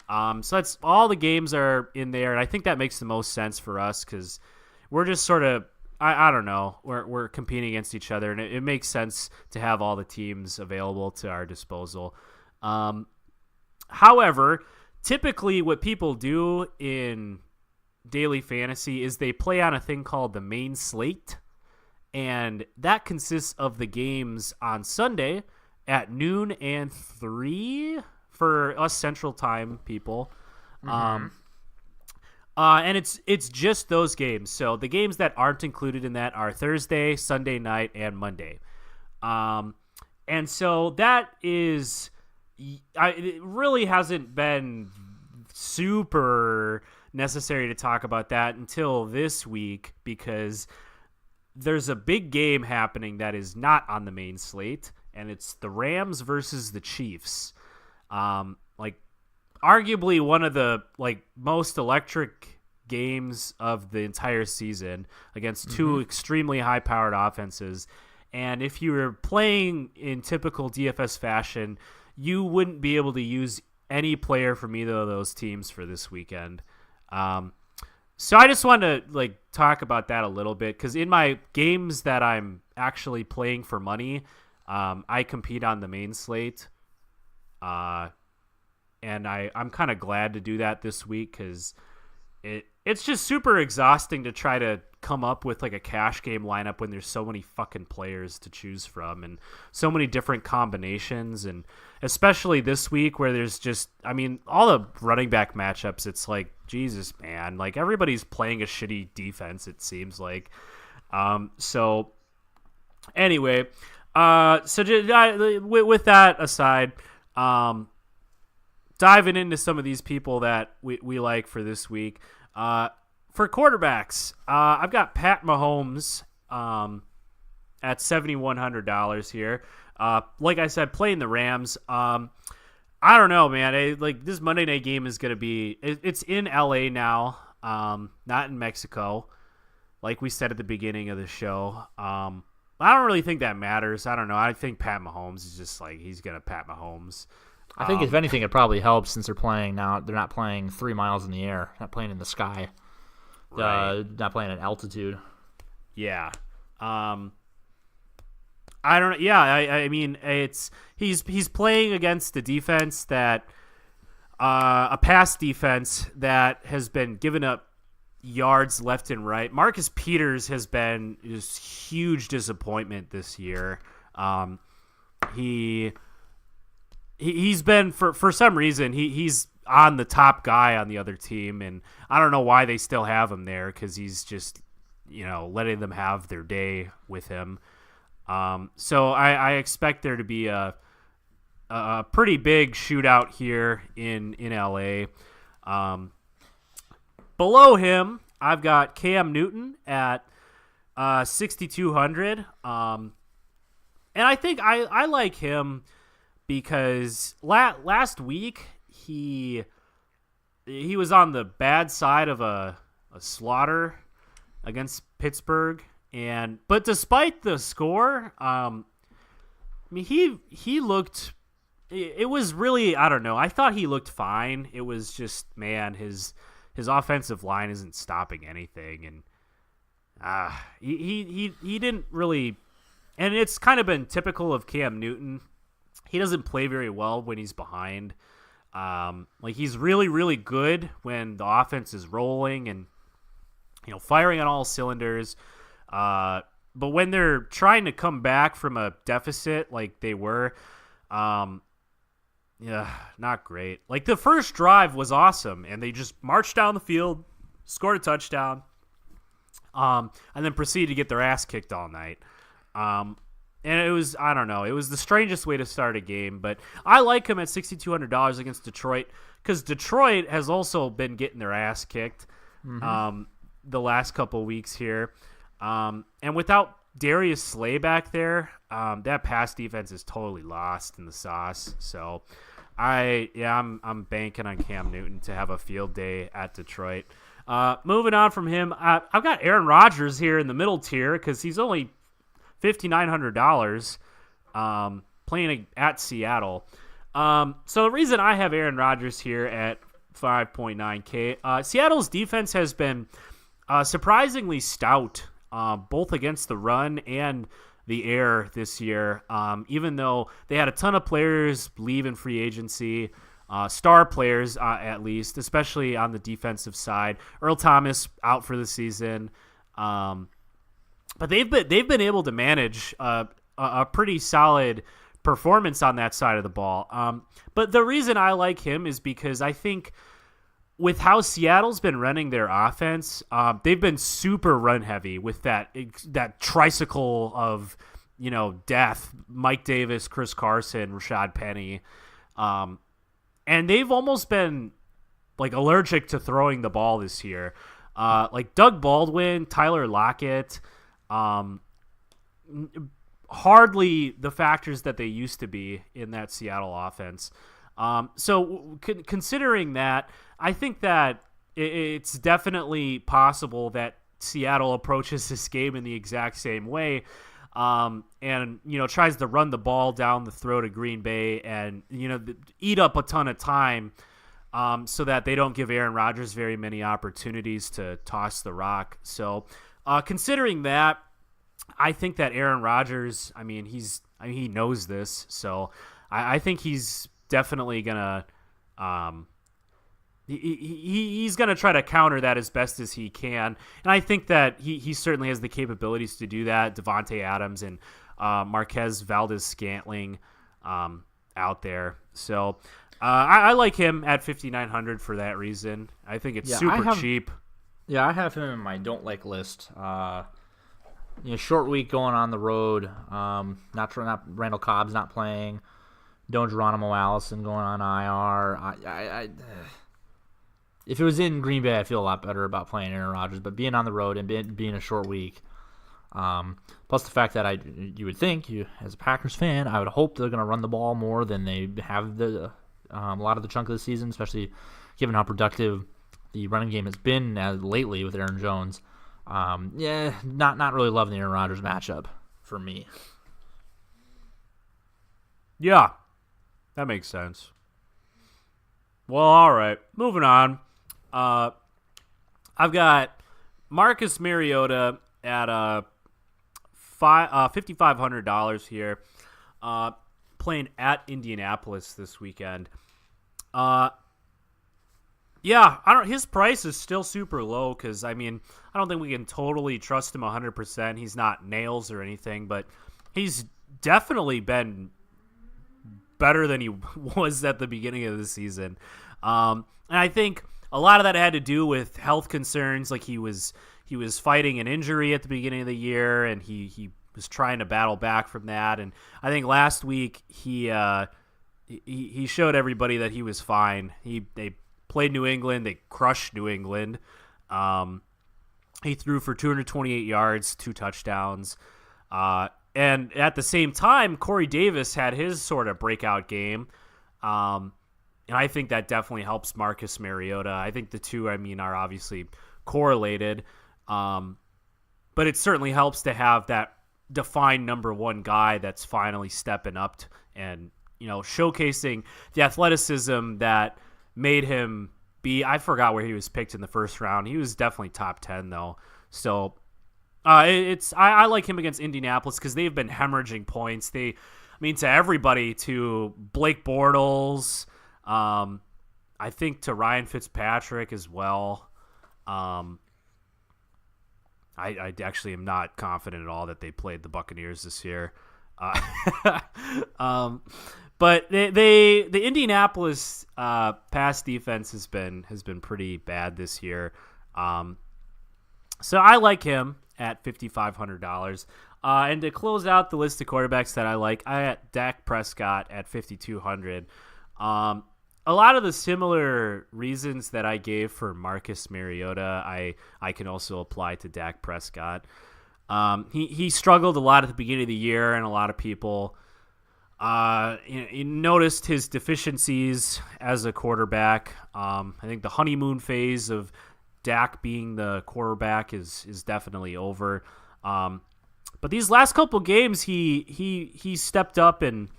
So that's all the games are in there, and I think that makes the most sense for us because we're just sort of I don't know, we're competing against each other, and it makes sense to have all the teams available to our disposal. However, typically what people do in daily fantasy is they play on a thing called the main slate, and that consists of the games on Sunday at noon and 3 for us Central Time people. And it's just those games. So the games that aren't included in that are Thursday, Sunday night, and Monday. And so that is... it really hasn't been super necessary to talk about that until this week because there's a big game happening that is not on the main slate, and it's the Rams versus the Chiefs. Arguably one of the most electric games of the entire season against two extremely high-powered offenses. And if you were playing in typical DFS fashion, you wouldn't be able to use any player from either of those teams for this weekend. So I just wanted to talk about that a little bit because in my games that I'm actually playing for money, I compete on the main slate. And I'm kind of glad to do that this week because it's just super exhausting to try to come up with a cash game lineup when there's so many fucking players to choose from and so many different combinations, and especially this week where there's just, all the running back matchups, it's like, Jesus, man, everybody's playing a shitty defense, it seems like. So anyway, with that aside, diving into some of these people that we like for this week. For quarterbacks, I've got Pat Mahomes at $7,100 here. Like I said, playing the Rams. I don't know, man. This Monday night game is going to be... It's in L.A. now, not in Mexico, like we said at the beginning of the show. I don't really think that matters. I don't know. I think Pat Mahomes is just he's going to Pat Mahomes. I think if anything, it probably helps since they're playing now. They're not playing 3 miles in the air, not playing in the sky, right. Not playing at altitude. Yeah. I don't know. Yeah. I mean, he's playing against the defense that, a pass defense that has been giving up yards left and right. Marcus Peters has been just huge disappointment this year. He's been for some reason he's on the top guy on the other team, and I don't know why they still have him there because he's just letting them have their day with him. So I expect there to be a pretty big shootout here in LA. Below him, I've got Cam Newton at 6,200. And I think I like him because last week he was on the bad side of a slaughter against Pittsburgh, but despite the score, he looked. It was really, I don't know. I thought he looked fine. It was just, man, his offensive line isn't stopping anything, and he didn't really. And it's kind of been typical of Cam Newton. He doesn't play very well when he's behind. He's really, really good when the offense is rolling and firing on all cylinders. But when they're trying to come back from a deficit like they were, not great. Like the first drive was awesome, and they just marched down the field, scored a touchdown, and then proceeded to get their ass kicked all night. And it was, I don't know, it was the strangest way to start a game, but I like him at $6,200 against Detroit because Detroit has also been getting their ass kicked the last couple weeks here. And without Darius Slay back there, that pass defense is totally lost in the sauce. So I'm banking on Cam Newton to have a field day at Detroit. Moving on from him, I've got Aaron Rodgers here in the middle tier because he's only $5,900 playing at Seattle. So the reason I have Aaron Rodgers here at 5.9K, Seattle's defense has been surprisingly stout, both against the run and the air this year, even though they had a ton of players leave in free agency, star players at least, especially on the defensive side. Earl Thomas out for the season. But they've been able to manage a pretty solid performance on that side of the ball. But the reason I like him is because I think with how Seattle's been running their offense, they've been super run heavy with that tricycle of death: Mike Davis, Chris Carson, Rashad Penny, and they've almost been like allergic to throwing the ball this year. Like Doug Baldwin, Tyler Lockett. Hardly the factors that they used to be in that Seattle offense. So considering that, I think that it's definitely possible that Seattle approaches this game in the exact same way, and tries to run the ball down the throat of Green Bay and eat up a ton of time, so that they don't give Aaron Rodgers very many opportunities to toss the rock. So. Considering that, I think that Aaron Rodgers, he knows this, so I think he's definitely gonna, he's gonna try to counter that as best as he can, and I think that he certainly has the capabilities to do that. Devontae Adams and Marquez Valdes-Scantling out there, so I like him at 5,900 for that reason. I think it's super cheap. Yeah, I have him in my don't like list. Short week going on the road. Not Randall Cobb's not playing. Don't Geronimo Allison going on IR. If it was in Green Bay, I feel a lot better about playing Aaron Rodgers. But being on the road and being a short week, plus the fact that you would think, as a Packers fan, I would hope they're going to run the ball more than they have a lot of the chunk of the season, especially given how productive the running game has been lately with Aaron Jones. Not really loving the Aaron Rodgers matchup for me. Yeah, that makes sense. Well, all right. Moving on. I've got Marcus Mariota at $5,500 here, playing at Indianapolis this weekend. Yeah, I don't. His price is still super low because I mean I don't think we can totally trust him 100%. He's not nails or anything, but he's definitely been better than he was at the beginning of the season. And I think a lot of that had to do with health concerns. Like he was fighting an injury at the beginning of the year, and he was trying to battle back from that. And I think last week he showed everybody that he was fine. They played New England. They crushed New England. He threw for 228 yards, 2 touchdowns. And at the same time, Corey Davis had his sort of breakout game. And I think that definitely helps Marcus Mariota. I think the two, are obviously correlated. But it certainly helps to have that defined number one guy that's finally stepping up and, showcasing the athleticism that made him be. I forgot where he was picked in the first round. He was definitely top 10 though. So I like him against Indianapolis because they've been hemorrhaging points. To everybody, to Blake Bortles, I think to Ryan Fitzpatrick as well. I actually am not confident at all that they played the Buccaneers this year. But the Indianapolis pass defense has been pretty bad this year. So I like him at $5,500. And to close out the list of quarterbacks that I like, I got Dak Prescott at $5,200. A lot of the similar reasons that I gave for Marcus Mariota, I can also apply to Dak Prescott. He struggled a lot at the beginning of the year, and a lot of people noticed his deficiencies as a quarterback. I think the honeymoon phase of Dak being the quarterback is definitely over. But these last couple games, he stepped up and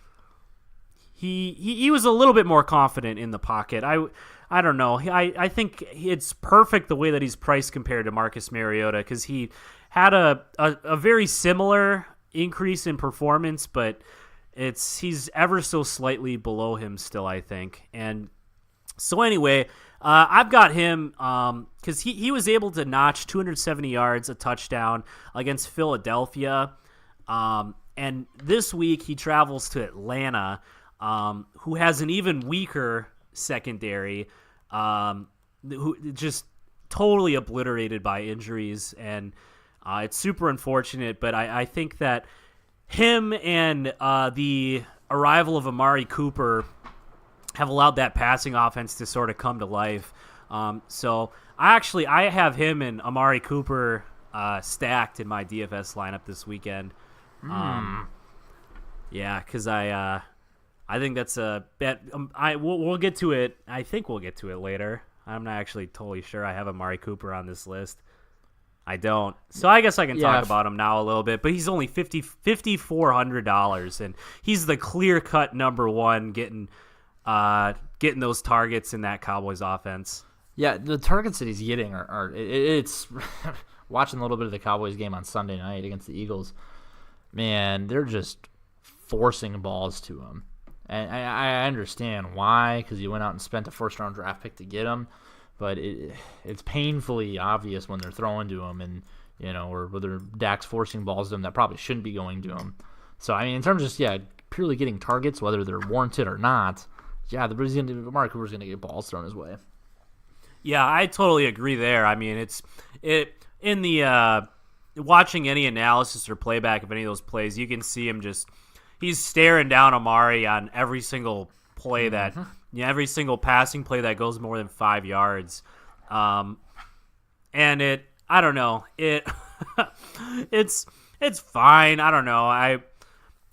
he was a little bit more confident in the pocket. I don't know. I think it's perfect the way that he's priced compared to Marcus Mariota because he had a very similar increase in performance, but he's ever so slightly below him still, I think. And so anyway, I've got him because he was able to notch 270 yards, a touchdown against Philadelphia. And this week he travels to Atlanta, who has an even weaker secondary, who just totally obliterated by injuries. And it's super unfortunate, but I think that him and the arrival of Amari Cooper have allowed that passing offense to sort of come to life. So I have him and Amari Cooper stacked in my DFS lineup this weekend. Yeah, because I think that's a bet. We'll get to it. I think we'll get to it later. I'm not actually totally sure I have Amari Cooper on this list. I don't. So I guess I can talk about him now a little bit. But he's only $5,400, and he's the clear-cut number one getting those targets in that Cowboys offense. Yeah, the targets that he's getting it's watching a little bit of the Cowboys game on Sunday night against the Eagles. Man, they're just forcing balls to him. And I understand why, because you went out and spent a first-round draft pick to get him. But it's painfully obvious when they're throwing to him, and or whether Dak's forcing balls to him that probably shouldn't be going to him. So in terms of just purely getting targets, whether they're warranted or not, Amari Cooper's gonna get balls thrown his way. Yeah, I totally agree there. In the watching any analysis or playback of any of those plays, you can see him he's staring down Amari on every single play that. Yeah, every single passing play that goes more than 5 yards. And I don't know. It's fine. I don't know.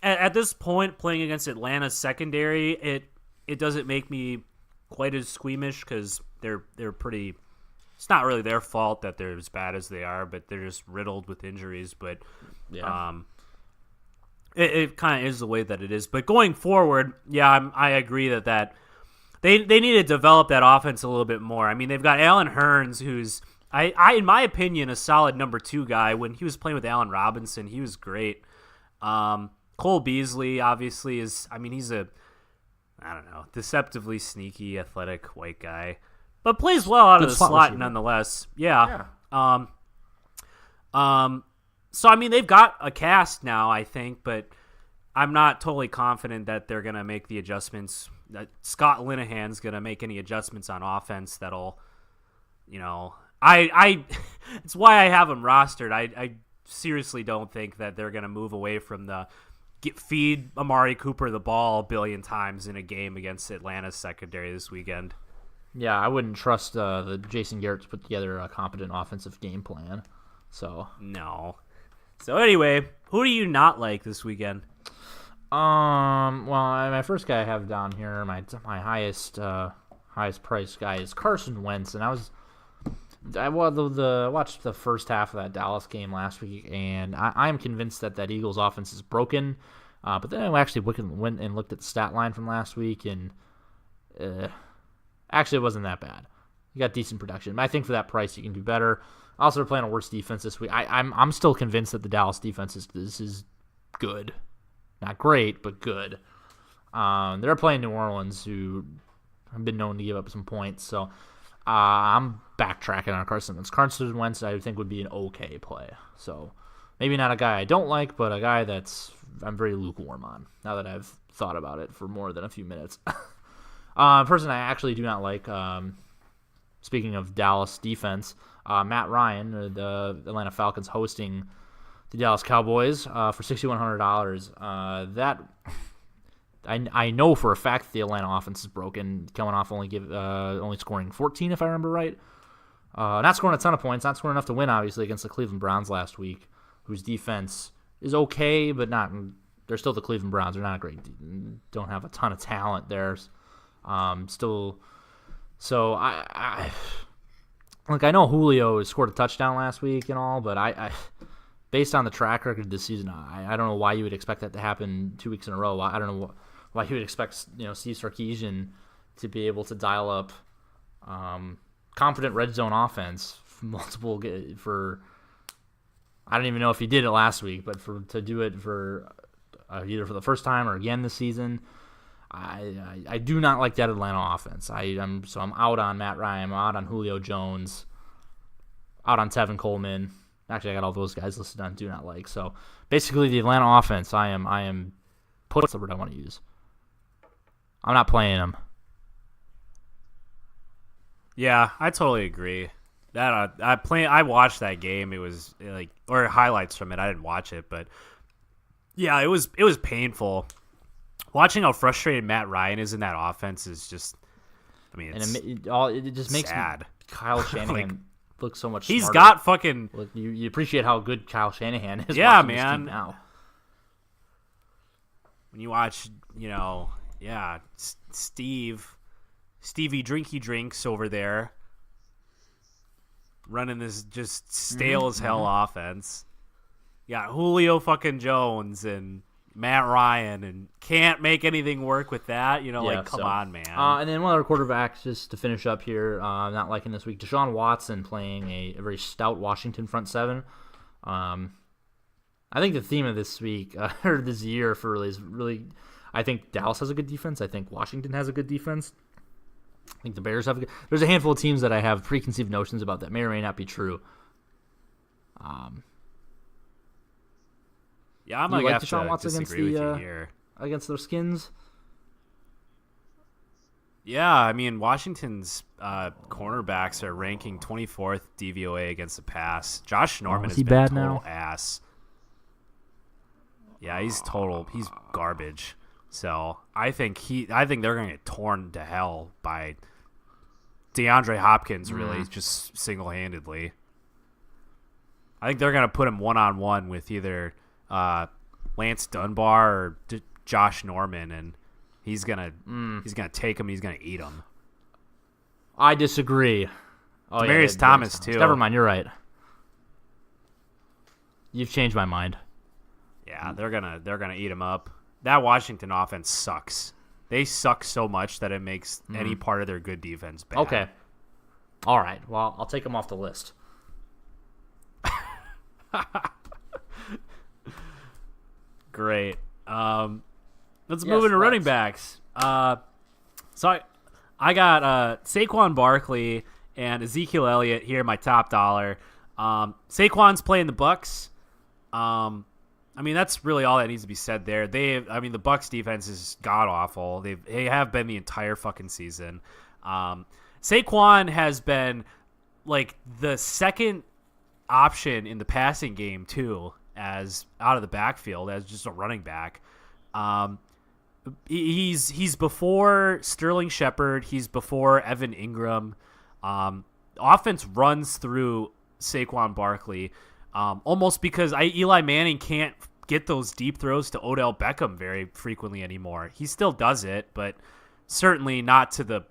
At this point, playing against Atlanta's secondary, it doesn't make me quite as squeamish because they're pretty. It's not really their fault that they're as bad as they are, but they're just riddled with injuries. But yeah. It kind of is the way that it is. But going forward, yeah, I agree that. They need to develop that offense a little bit more. They've got Allen Hurns, who's, in my opinion, a solid number 2 guy. When he was playing with Allen Robinson, he was great. Cole Beasley, obviously, he's a, deceptively sneaky, athletic white guy. but plays well out of Good the slot slot receiver. nonetheless. Yeah. So I mean, they've got a cast now, I think, but I'm not totally confident that they're gonna make the adjustments. That Scott Linehan's gonna make any adjustments on offense that'll, I it's why I have them rostered. I seriously don't think that they're gonna move away from the feed Amari Cooper the ball a billion times in a game against Atlanta's secondary this weekend. Yeah, I wouldn't trust the Jason Garrett to put together a competent offensive game plan. So No. So anyway, who do you not like this weekend? well, my first guy I have down here, my highest price guy is Carson Wentz, and I watched the first half of that Dallas game last week, and I'm convinced that Eagles offense is broken. But then I actually went and looked at the stat line from last week, and actually it wasn't that bad. You got decent production. I think for that price you can do better. Also, they're playing a worse defense this week. I'm still convinced that the Dallas defense is good. Not great, but good. They're playing New Orleans, who have been known to give up some points. So I'm backtracking on Carson Wentz. Carson Wentz, I think, would be an okay play. So maybe not a guy I don't like, but a guy I'm very lukewarm on now that I've thought about it for more than a few minutes. Person I actually do not like, speaking of Dallas defense, Matt Ryan, the Atlanta Falcons, hosting the Dallas Cowboys for $6,100. That I know for a fact that the Atlanta offense is broken, coming off only scoring 14, if I remember right. Not scoring a ton of points, not scoring enough to win, obviously, against the Cleveland Browns last week, whose defense is okay, but not. They're still the Cleveland Browns. They're not a great. Don't have a ton of talent there. Still. So I know Julio has scored a touchdown last week and all, but I based on the track record this season, I don't know why you would expect that to happen 2 weeks in a row. I don't know why you would expect Steve Sarkisian to be able to dial up competent red zone offense for I don't even know if he did it last week, but to do it for either for the first time or again this season. I do not like that Atlanta offense. I'm out on Matt Ryan. I'm out on Julio Jones. Out on Tevin Coleman. Actually, I got all those guys listed on do not like. So basically, the Atlanta offense, I am what's the word I want to use? I'm not playing them. Yeah, I totally agree. That I watched that game. It was or highlights from it. I didn't watch it, but yeah, it was painful. Watching how frustrated Matt Ryan is in that offense is just, it's it just makes sad. Kyle Shanahan look so much He's smarter. got fucking... Look, you appreciate how good Kyle Shanahan is. Yeah, watching this team man. now. When you watch, Stevie Drinky Drinks over there running this just stale as hell offense. You got Julio fucking Jones and Matt Ryan, and can't make anything work with that. Come on, man. And then one other quarterback, just to finish up here, not liking this week, Deshaun Watson playing a very stout Washington front seven. I think the theme of this week, or this year is really, I think Dallas has a good defense. I think Washington has a good defense. I think the Bears have there's a handful of teams that I have preconceived notions about that may or may not be true. Yeah, I'm going to have Deshaun to Watson disagree with you here. Against their Skins? Yeah, Washington's cornerbacks are ranking 24th DVOA against the pass. Josh Norman has been a total ass. Yeah, he's garbage. So I think they're going to get torn to hell by DeAndre Hopkins, really, just single-handedly. I think they're going to put him one-on-one with either Lance Dunbar or Josh Norman, and he's gonna take him. He's gonna eat him. I disagree. Demaryius Thomas too. Never mind, you're right. You've changed my mind. Yeah, they're gonna eat him up. That Washington offense sucks. They suck so much that it makes any part of their good defense bad. Okay. All right. Well, I'll take them off the list. Great. Let's move into running backs. So I got Saquon Barkley and Ezekiel Elliott here, my top dollar. Saquon's playing the Bucks. I mean, that's really all that needs to be said there. The Bucks defense is god awful. They have been the entire fucking season. Saquon has been like the second option in the passing game too, as out of the backfield as just a running back. He's before Sterling Shepard. He's before Evan Ingram. Offense runs through Saquon Barkley, almost because Eli Manning can't get those deep throws to Odell Beckham very frequently anymore. He still does it, but certainly not to the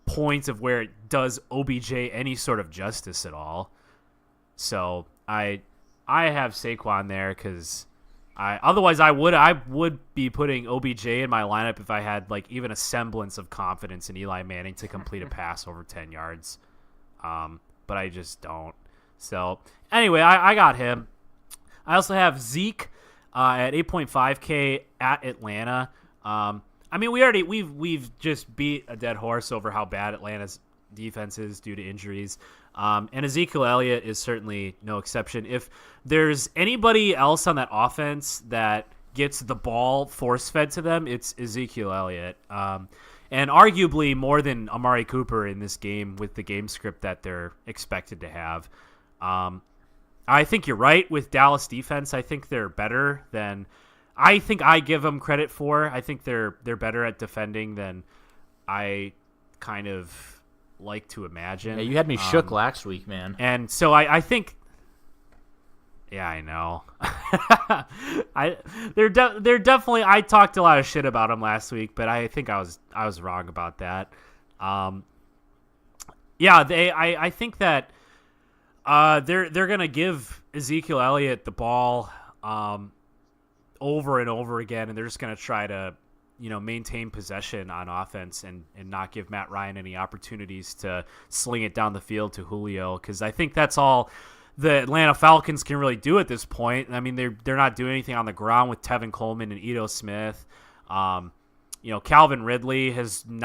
point of where it does OBJ any sort of justice at all. So I have Saquon there because otherwise I would be putting OBJ in my lineup if I had like even a semblance of confidence in Eli Manning to complete a pass over 10 yards. But I just don't. So anyway, I got him. I also have Zeke at 8.5K at Atlanta. I mean, we've just beat a dead horse over how bad Atlanta's defense is due to injuries. And Ezekiel Elliott is certainly no exception. If there's anybody else on that offense that gets the ball force-fed to them, it's Ezekiel Elliott. And arguably more than Amari Cooper in this game with the game script that they're expected to have. I think you're right with Dallas defense. I think they're better than I think I give them credit for. I think they're better at defending than I kind of like to imagine. Yeah, you had me shook last week, man. And so I think, yeah, I know. They're definitely. I talked a lot of shit about them last week, but I think I was wrong about that. Yeah, I think that they're gonna give Ezekiel Elliott the ball over and over again, and they're just gonna try to maintain possession on offense and not give Matt Ryan any opportunities to sling it down the field to Julio, because I think that's all the Atlanta Falcons can really do at this point. I mean, they're not doing anything on the ground with Tevin Coleman and Ito Smith. Calvin Ridley hasn't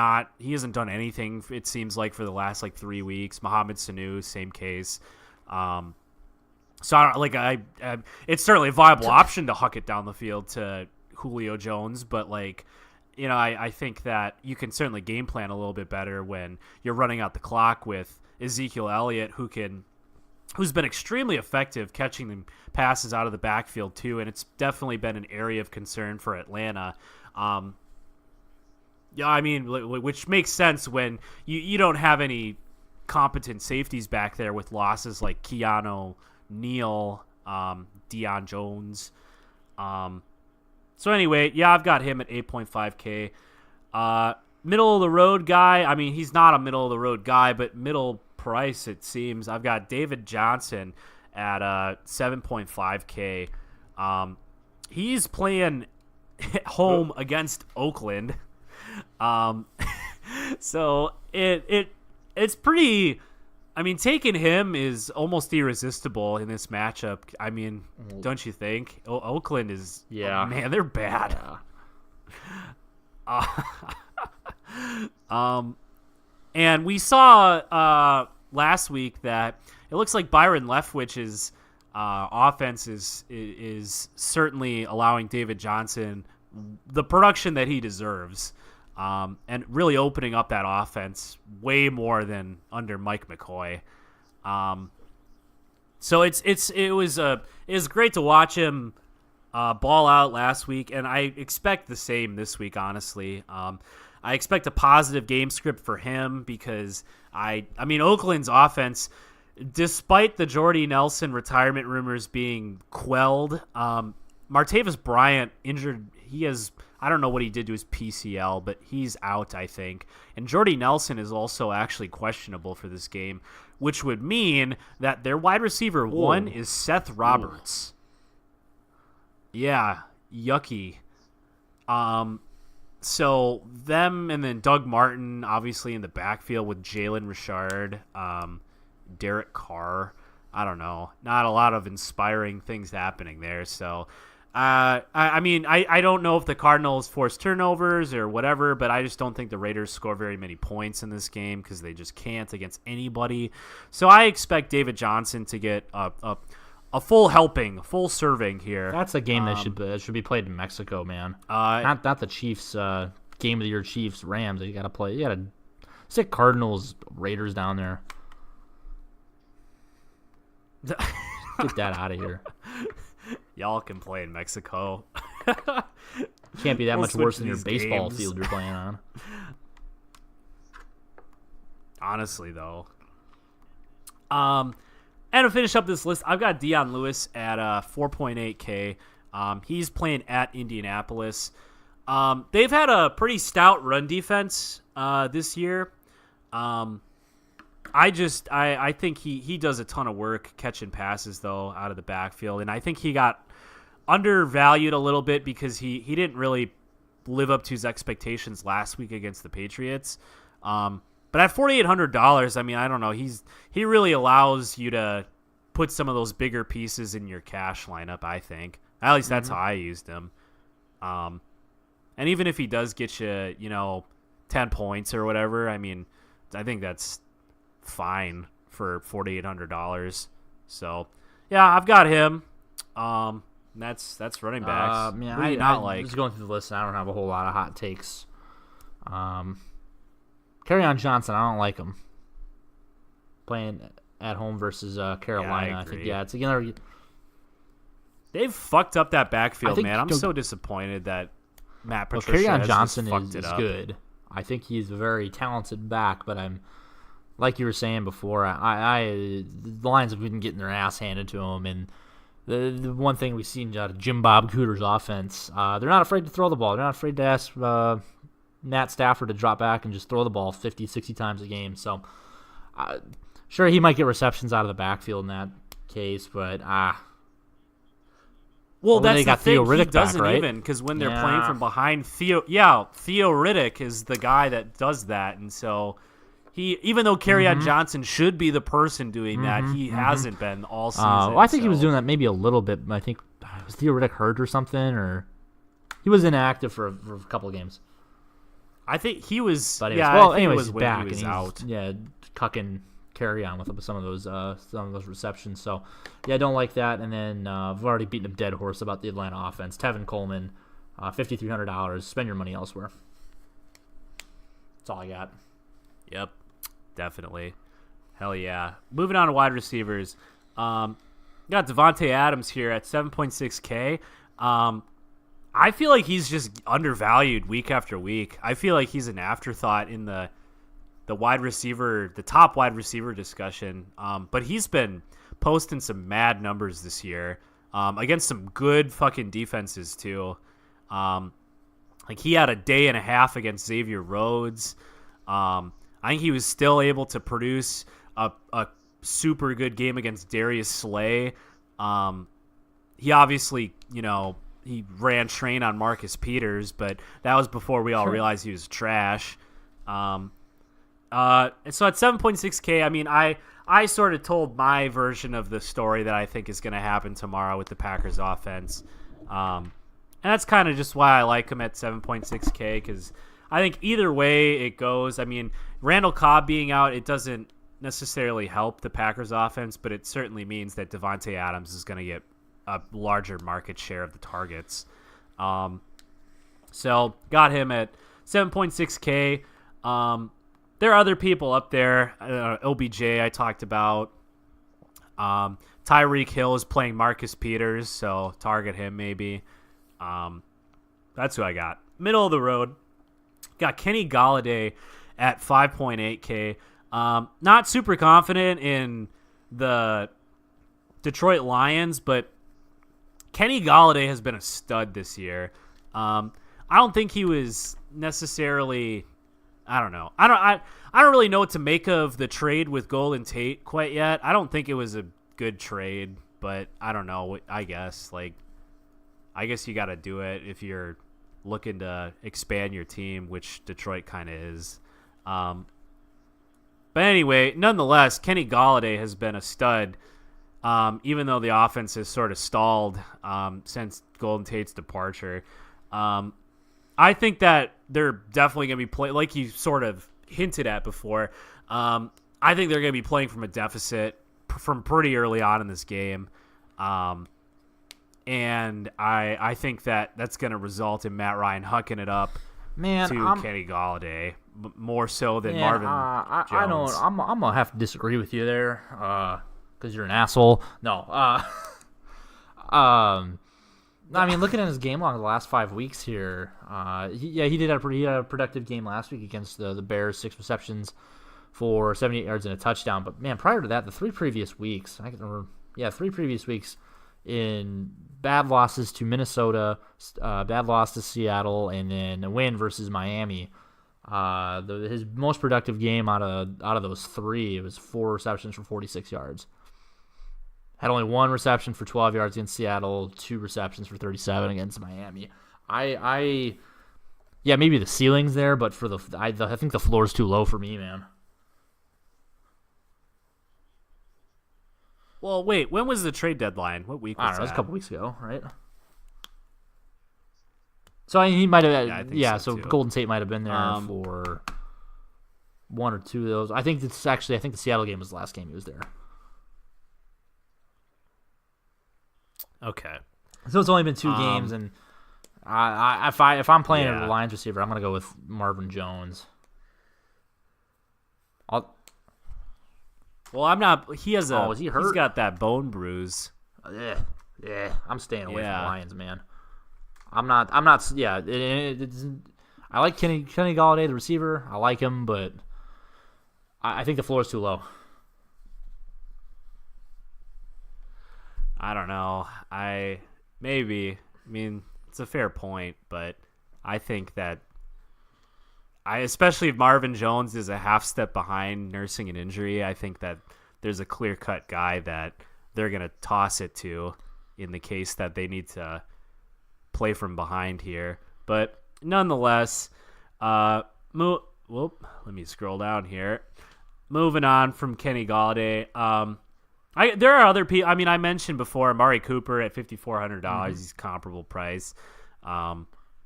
done anything, it seems like, for the last 3 weeks. Mohamed Sanu, same case. So it's certainly a viable option to huck it down the field to Julio Jones, but I think that you can certainly game plan a little bit better when you're running out the clock with Ezekiel Elliott, who's been extremely effective catching the passes out of the backfield too, and it's definitely been an area of concern for Atlanta. Which makes sense when you don't have any competent safeties back there with losses like Keanu Neal, Deion Jones. So anyway, yeah, I've got him at 8.5K. Middle of the road guy. I mean, he's not a middle of the road guy, but middle price it seems. I've got David Johnson at 7.5K. He's playing home against Oakland. So it's pretty. I mean, taking him is almost irresistible in this matchup. I mean, don't you think? Oakland is, yeah, man, they're bad. Yeah. And we saw last week that it looks like Byron Leftwich's offense is certainly allowing David Johnson the production that he deserves. And really opening up that offense way more than under Mike McCoy. So it was great to watch him ball out last week, and I expect the same this week. Honestly, I expect a positive game script for him because I mean Oakland's offense, despite the Jordy Nelson retirement rumors being quelled, Martavis Bryant injured. I don't know what he did to his PCL, but he's out, I think. And Jordy Nelson is also actually questionable for this game, which would mean that their wide receiver one is Seth Roberts. Yeah, yucky. So them and then Doug Martin, obviously in the backfield with Jalen Richard, Derek Carr. I don't know. Not a lot of inspiring things happening there. So I mean, I don't know if the Cardinals force turnovers or whatever, but I just don't think the Raiders score very many points in this game because they just can't against anybody. So I expect David Johnson to get a full helping, full serving here. That's a game that should be played in Mexico, man. Not the Chiefs game of the year, Chiefs Rams. You got to play. You got to stick Cardinals Raiders down there. Get that out of here. Y'all can play in Mexico. Can't be that much worse than your baseball games. field you're playing on. Honestly, though. And to finish up this list, I've got Dion Lewis at 4.8K. He's playing at Indianapolis. They've had a pretty stout run defense this year. I think he does a ton of work catching passes, though, out of the backfield. And I think he got undervalued a little bit because he didn't really live up to his expectations last week against the Patriots. But at $4,800, I mean, I don't know. He really allows you to put some of those bigger pieces in your cash lineup, I think. At least that's how I used him. And even if he does get you, 10 points or whatever, I mean, I think that's fine for $4,800. So, yeah, I've got him. That's running backs. Yeah, What do you not like? Just going through the list, and I don't have a whole lot of hot takes. Kerryon Johnson, I don't like him. Playing at home versus Carolina, I I think. agree. Yeah, it's again. They've fucked up that backfield, think man. I'm so disappointed that Matt Well, Patricia Kerryon has Johnson just fucked is it up. good. I think he's a very talented back, but I'm like you were saying before. The Lions have been getting their ass handed to them, and the one thing we've seen out of Jim Bob Cooter's offense, they're not afraid to throw the ball. They're not afraid to ask Matt Stafford to drop back and just throw the ball 50, 60 times a game. So, sure, he might get receptions out of the backfield in that case, but Well, then that's they got the thing. Theo He Riddick back, doesn't right? even, because when they're Yeah. playing from behind, Theo Riddick is the guy that does that, and so even though Kerryon Johnson should be the person doing that, he hasn't been all season. I think he was so- doing that maybe a little bit. I think was Theo Riddick hurt or something, or he was inactive for a couple of games. I think he was. But yeah, well, I think anyways, it was he's when back he was and he's out. cucking carry on with some of those receptions. So yeah, I don't like that. And then I've already beaten a dead horse about the Atlanta offense. Tevin Coleman, $5,300. Spend your money elsewhere. That's all I got. Yep, definitely. Hell yeah. Moving on to wide receivers. Got Devontae Adams here at 7.6K. I feel like he's just undervalued week after week. I feel like he's an afterthought in the top wide receiver discussion. But he's been posting some mad numbers this year against some good fucking defenses too. Like he had a day and a half against Xavier Rhodes. I think he was still able to produce a super good game against Darius Slay. He obviously, he ran train on Marcus Peters, but that was before we all realized he was trash. And so at 7.6K, I mean, I sort of told my version of the story that I think is going to happen tomorrow with the Packers offense. And that's kind of just why I like him at 7.6K, because I think either way it goes. I mean, Randall Cobb being out, it doesn't necessarily help the Packers offense, but it certainly means that Devontae Adams is going to get a larger market share of the targets. So got him at 7.6K. There are other people up there. OBJ I talked about. Tyreek Hill is playing Marcus Peters, so target him maybe. That's who I got. Middle of the road. Got Kenny Golladay at 5.8K. Not super confident in the Detroit Lions, but Kenny Golladay has been a stud this year. I don't think he was necessarily... I don't know. I don't really know what to make of the trade with Golden Tate quite yet. I don't think it was a good trade, but I don't know. I guess you got to do it if you're looking to expand your team, which Detroit kind of is. But anyway, nonetheless, Kenny Golladay has been a stud even though the offense has sort of stalled since Golden Tate's departure. I think that they're definitely going to be playing, like you sort of hinted at before. I think they're going to be playing from a deficit from pretty early on in this game. And I think that's going to result in Matt Ryan hucking it up to Kenny Golladay more so than Marvin Jones. I'm gonna have to disagree with you there, because you're an asshole. No, I mean, looking at his game log the last 5 weeks here, he had a productive game last week against the Bears, 6 receptions for 78 yards and a touchdown. But man, prior to that, the 3 previous weeks, I can remember, 3 previous weeks in bad losses to Minnesota, bad loss to Seattle, and then a win versus Miami. His most productive game out of those 3, it was 4 receptions for 46 yards. Had only 1 reception for 12 yards against Seattle, 2 receptions for 37 against Miami. Maybe the ceiling's there, but I think the floor's too low for me, man. Well, wait, when was the trade deadline? What week was I don't know, that? it was a couple weeks ago, right? So he might have, so too. Golden Tate might have been there for 1 or 2 of those. I think the Seattle game was the last game he was there. Okay. So it's only been 2 games, and if I'm playing a Lions receiver, I'm gonna go with Marvin Jones. Well, I'm not. He has is he hurt? He's got that bone bruise. Yeah. I'm staying away from the Lions, man. I'm not. Yeah, I like Kenny Golladay, the receiver. I like him, but I think the floor is too low. I don't know. I mean, it's a fair point, but I think that especially if Marvin Jones is a half step behind nursing an injury, I think that there's a clear-cut guy that they're going to toss it to in the case that they need to play from behind here. But nonetheless, let me scroll down here. Moving on from Kenny Golladay, there are other people. I mean, I mentioned before Amari Cooper at $5,400. Mm-hmm. He's comparable price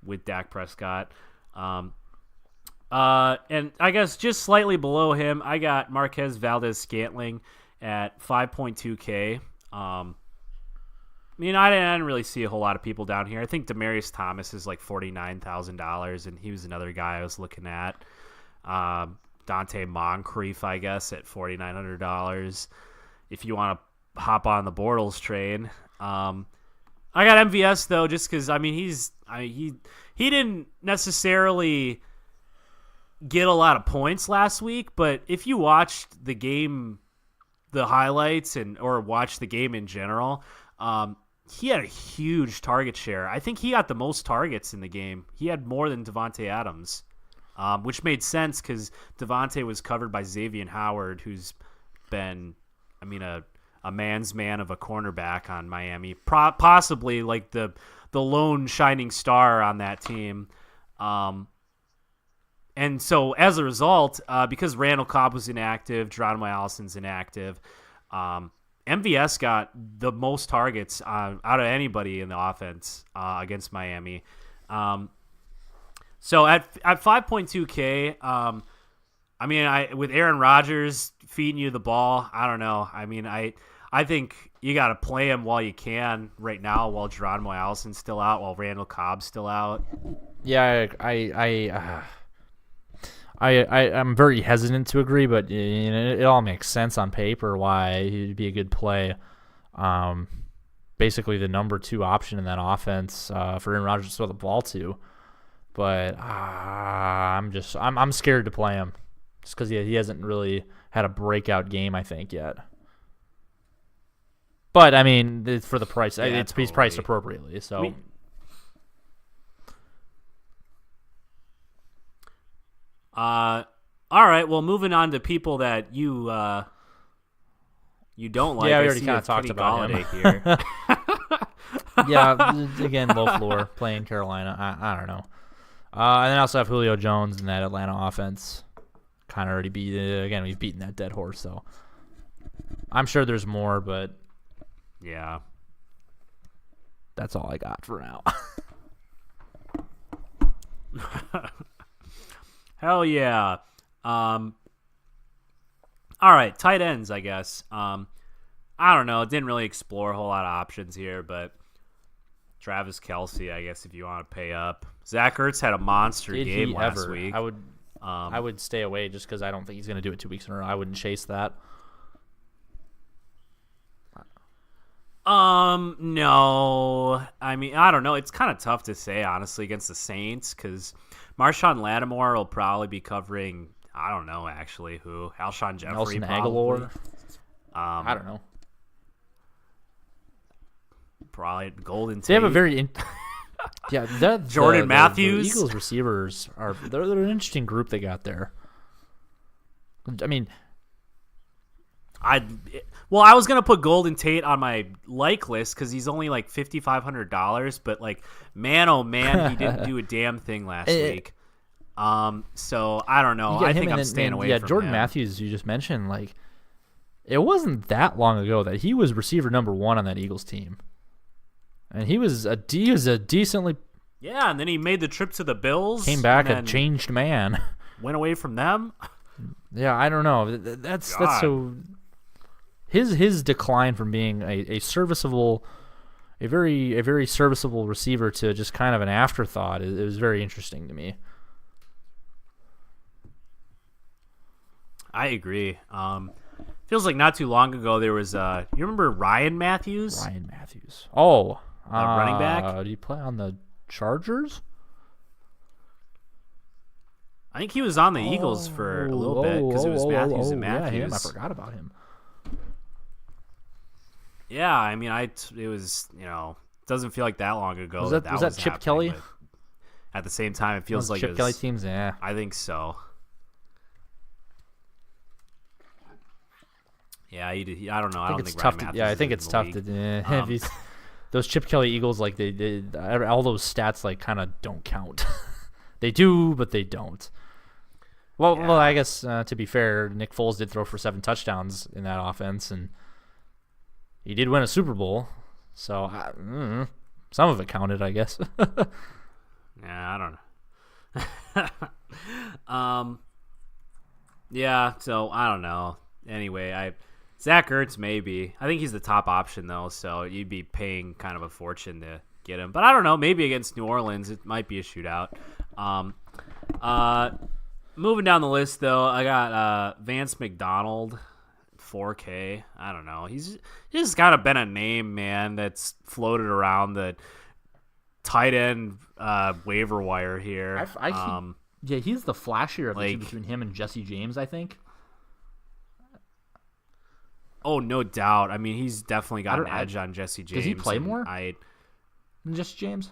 with Dak Prescott. And I guess just slightly below him, I got Marquez Valdez-Scantling at 5.2K. I mean, I didn't really see a whole lot of people down here. I think Demaryius Thomas is like $49,000, and he was another guy I was looking at. Dante Moncrief, I guess, at $4,900. If you want to hop on the Bortles train. I got MVS though, just because he didn't necessarily get a lot of points last week, but if you watched the game, the highlights, or watched the game in general, he had a huge target share. I think he got the most targets in the game. He had more than Devontae Adams, which made sense because Devontae was covered by Xavier Howard, who's been, a man's man of a cornerback on Miami, possibly like the lone shining star on that team. And so as a result, because Randall Cobb was inactive, Geronimo Allison's inactive, MVS got the most targets out of anybody in the offense against Miami. So at 5.2K, with Aaron Rodgers feeding you the ball, I don't know. I think you got to play him while you can right now, while Geronimo Allison's still out, while Randall Cobb's still out. Yeah, I'm very hesitant to agree, but it all makes sense on paper why he'd be a good play. Basically, the number 2 option in that offense for Aaron Rodgers to throw the ball to. But I'm scared to play him just because he hasn't really had a breakout game, I think, yet. But it's for the price. Yeah, He's priced appropriately, so. All right. Well, moving on to people that you don't like. Yeah, we already kind of talked about him here. Yeah, again, low floor, playing Carolina. I don't know. And then I also have Julio Jones in that Atlanta offense. Kind of already we've beaten that dead horse, so I'm sure there's more, but Yeah. That's all I got for now. Hell yeah. All right, tight ends, I guess. I don't know. Didn't really explore a whole lot of options here, but Travis Kelce, I guess, if you want to pay up. Zach Ertz had a monster game last week. I would stay away just because I don't think he's going to do it 2 weeks in a row. I wouldn't chase that. No. I mean, I don't know. It's kind of tough to say, honestly, against the Saints because Marshawn Lattimore will probably be covering, I don't know, actually, who? Alshon Jeffrey, Nelson probably. Aguilar. I don't know. Probably Golden Tate. They have a very... Jordan Matthews. The Eagles receivers they're an interesting group they got there. I mean... I was gonna put Golden Tate on my like list because he's only like $5,500, but like, man, oh man, he didn't do a damn thing last week. So I don't know. I think I'm staying away from him. Yeah, Jordan Matthews, you just mentioned, like, it wasn't that long ago that he was receiver number 1 on that Eagles team, and he was a decently. Yeah, and then he made the trip to the Bills. Came back a changed man. Went away from them. Yeah, I don't know. That's so. His decline from being a serviceable, a very serviceable receiver to just kind of an afterthought, it was very interesting to me. I agree. Feels like not too long ago there was you remember Ryan Matthews? Ryan Matthews. Oh, running back. Did he play on the Chargers? I think he was on the Eagles for a little bit because it was Matthews and Matthews. Yeah, I forgot about him. Yeah, I mean, it was, doesn't feel like that long ago. Was that Chip Kelly? At the same time, it feels like Chip Kelly teams. Yeah, I think so. Yeah, I don't know. I don't think tough. Ryan Matthews I think it's tough to. Those Chip Kelly Eagles, like they all those stats like kind of don't count. They do, but they don't. Well, I guess to be fair, Nick Foles did throw for 7 touchdowns in that offense, and he did win a Super Bowl, so some of it counted, I guess. Yeah, I don't know. Yeah, so I don't know. Anyway, Zach Ertz maybe. I think he's the top option though, so you'd be paying kind of a fortune to get him. But I don't know. Maybe against New Orleans, it might be a shootout. Moving down the list though, I got Vance McDonald. 4K. I don't know. He's just kind of been a name, man, that's floated around the tight end waiver wire here. He's the flashier of the two between him and Jesse James, I think. Oh, no doubt. I mean, he's definitely got an edge on Jesse James. Does he play more than Jesse James?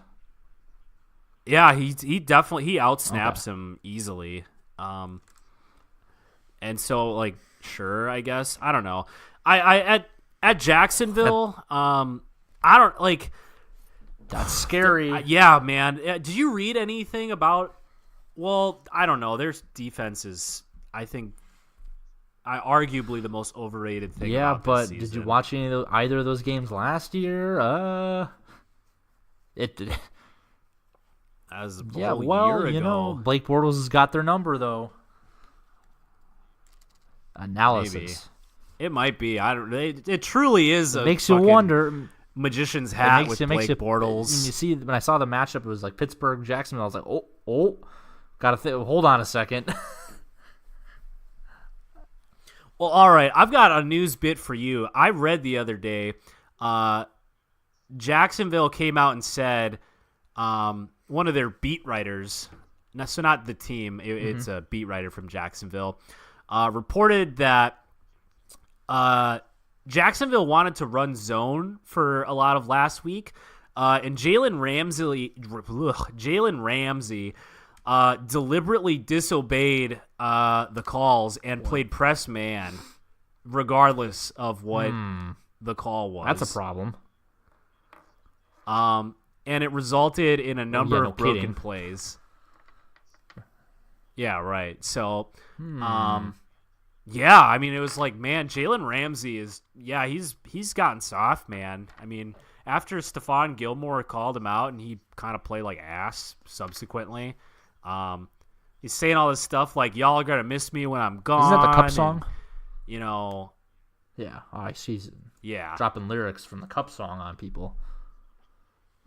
Yeah, he definitely outsnaps him easily. And so like. Sure, I guess. I don't know. I at Jacksonville, I don't like. That's scary. Yeah, man. Did you read anything about? Well, I don't know. Their defense is, I think, arguably the most overrated thing. Yeah, about but this season. Did you watch either of those games last year? It did. As a year ago. Blake Bortles has got their number though. Analysis. Maybe. It might be. I don't. It truly is. It makes you wonder. Magician's hat with Blake Bortles. When you see, when I saw the matchup, it was like Pittsburgh, Jacksonville. I was like, gotta hold on a second. Well, all right. I've got a news bit for you. I read the other day. Jacksonville came out and said one of their beat writers. So not the team. It's a beat writer from Jacksonville. Reported that Jacksonville wanted to run zone for a lot of last week, and Jalen Ramsey deliberately disobeyed the calls and played press man, regardless of what the call was. That's a problem. And it resulted in a number of broken plays. Yeah, right. So, Yeah, I mean, it was like, man, Jalen Ramsey he's gotten soft, man. I mean, after Stephon Gilmore called him out and he kind of played like ass subsequently, he's saying all this stuff like, y'all are going to miss me when I'm gone. Isn't that the Cup song? And, Yeah, she's yeah. dropping lyrics from the Cup song on people.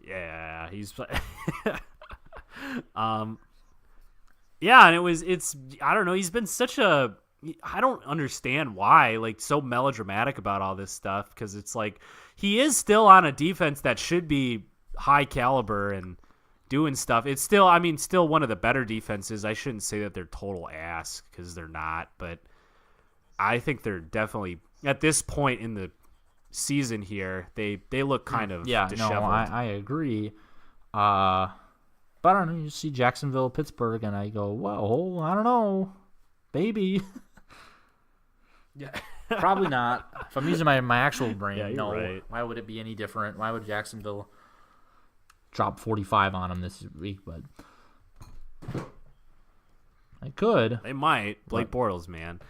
Yeah, he's yeah, and it's I don't know, he's been such a I don't understand why, like, so melodramatic about all this stuff, because it's like he is still on a defense that should be high caliber and doing stuff. It's still, I mean, still one of the better defenses. I shouldn't say that they're total ass, because they're not, but I think they're definitely, at this point in the season here, they look kind of disheveled. No, I agree. But I don't know, you see Jacksonville, Pittsburgh, and I go, whoa, I don't know, maybe. Yeah. Probably not. If I'm using my actual brain, Yeah, you're no. right. Why would it be any different? Why would Jacksonville drop 45 on them this week? But I could. They might. Blake Bortles, man.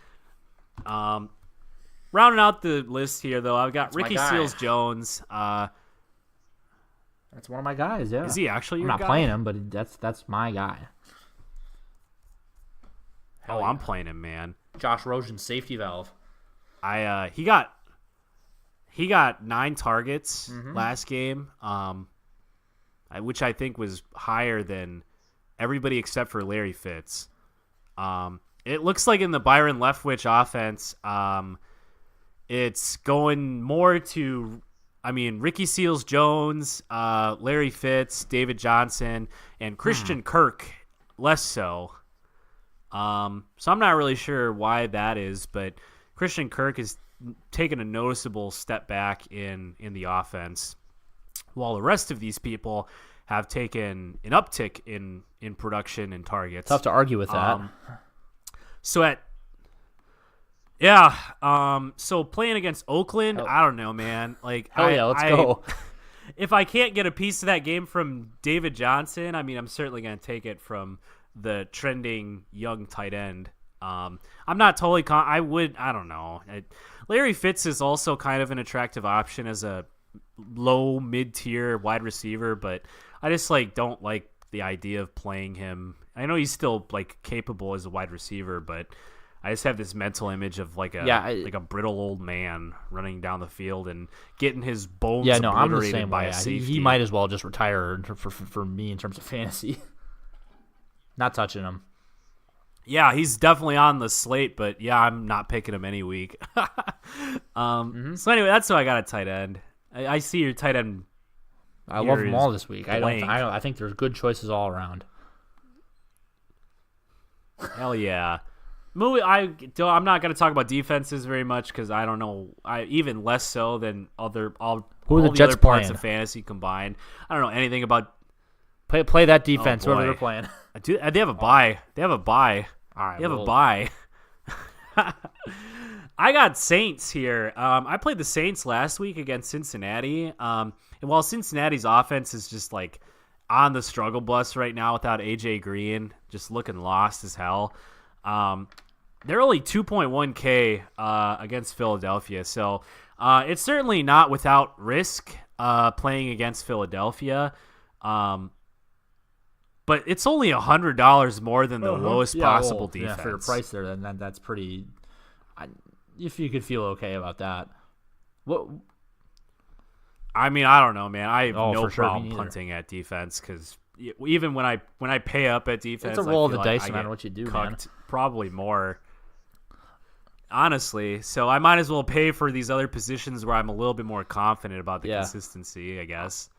Rounding out the list here, though, I've got Ricky Seals-Jones. That's one of my guys. Yeah. Is he actually I'm your not guy? playing him, but that's my guy. Oh, I'm playing him, man. Josh Rosen, safety valve. He got 9 targets Mm-hmm. last game, which I think was higher than everybody except for Larry Fitz. It looks like in the Byron Leftwich offense, it's going more to, I mean, Ricky Seals-Jones, Larry Fitz, David Johnson, and Christian Kirk less so. So I'm not really sure why that is, but Christian Kirk has taken a noticeable step back in the offense, while the rest of these people have taken an uptick in production and targets. Tough to argue with that. So playing against Oakland, I don't know, man. Like, let's go. If I can't get a piece of that game from David Johnson, I mean, I'm certainly going to take it from the trending young tight end. I'm not totally I don't know. Larry Fitz is also kind of an attractive option as a low mid-tier wide receiver, but I just don't like the idea of playing him. I know he's still capable as a wide receiver, but I just have this mental image of like a brittle old man running down the field and getting his bones I'm the obliterated same by way. a safety. He might as well just retire for me in terms of fantasy. Not touching him. Yeah, he's definitely on the slate, but yeah, I'm not picking him any week. So anyway, that's why I got a tight end. I see your tight end. I love them all this week. Blank. I think there's good choices all around. Hell yeah. I'm not going to talk about defenses very much because I don't know. Even less so than all Who are the the Jets other parts playing? of fantasy combined. I don't know anything about. Play that defense, Oh, boy. whoever they're playing. They have a bye. They have a bye. All right, They have a bye. I got Saints here. I played the Saints last week against Cincinnati. And while Cincinnati's offense is just on the struggle bus right now without AJ Green, just looking lost as hell. They're only 2.1K against Philadelphia. So it's certainly not without risk playing against Philadelphia. But it's only $100 more than the lowest possible defense. Yeah, for your price there, then that's pretty. If you could feel okay about that. What? I mean, I don't know, man. I have no for sure, me problem neither. punting at defense because even when I pay up at defense, It's a roll I of the feel dice I no matter get what you do, cucked man. probably more. Honestly, so I might as well pay for these other positions where I'm a little bit more confident about the consistency, I guess.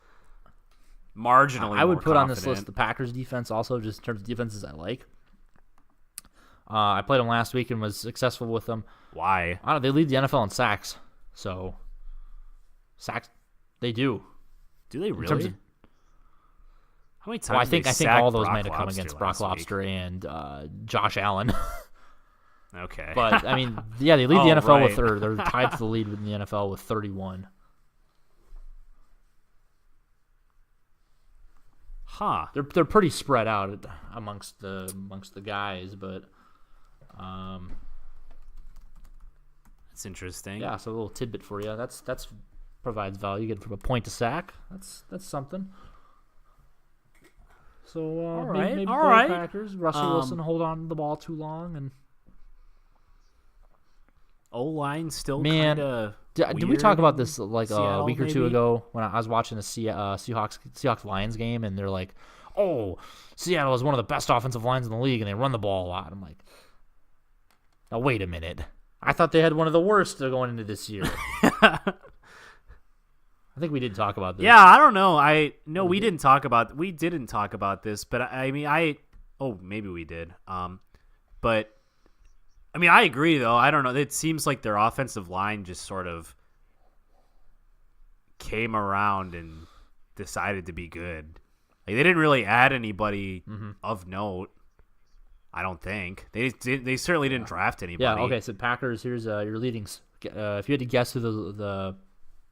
Marginally, I would more put on this confident. list the Packers defense also, just in terms of defenses I like. I played them last week and was successful with them. Why? I don't know, they lead the NFL in sacks. So, sacks, they do. Do they In terms really? of- How many times? Well, I did think they all sack those Brock might have come Lobster against Brock last week? Lobster and Josh Allen. Okay, But I mean, yeah, they lead Oh, the NFL with right. they're tied for the lead in the NFL with 31. huh? They're pretty spread out amongst the guys, but It's interesting. Yeah, so a little tidbit for you. That's provides value. You get from a point to sack. That's something. So maybe all go right. Packers. Russell Wilson hold on to the ball too long, and O-line still man, kind of. did we talk about this like Seattle, a week or two maybe? ago when I was watching the Seahawks Lions game, and they're like, "Oh, Seattle is one of the best offensive lines in the league, and they run the ball a lot." I'm like, "Now wait a minute. I thought they had one of the worst going into this year." I think we did talk about this. Yeah, I don't know. We didn't talk about this, but maybe we did. But I mean, I agree though. I don't know. It seems like their offensive line just sort of came around and decided to be good. Like they didn't really add anybody of note. I don't think they certainly didn't draft anybody. Yeah. Okay. So Packers. Here's your leadings. If you had to guess who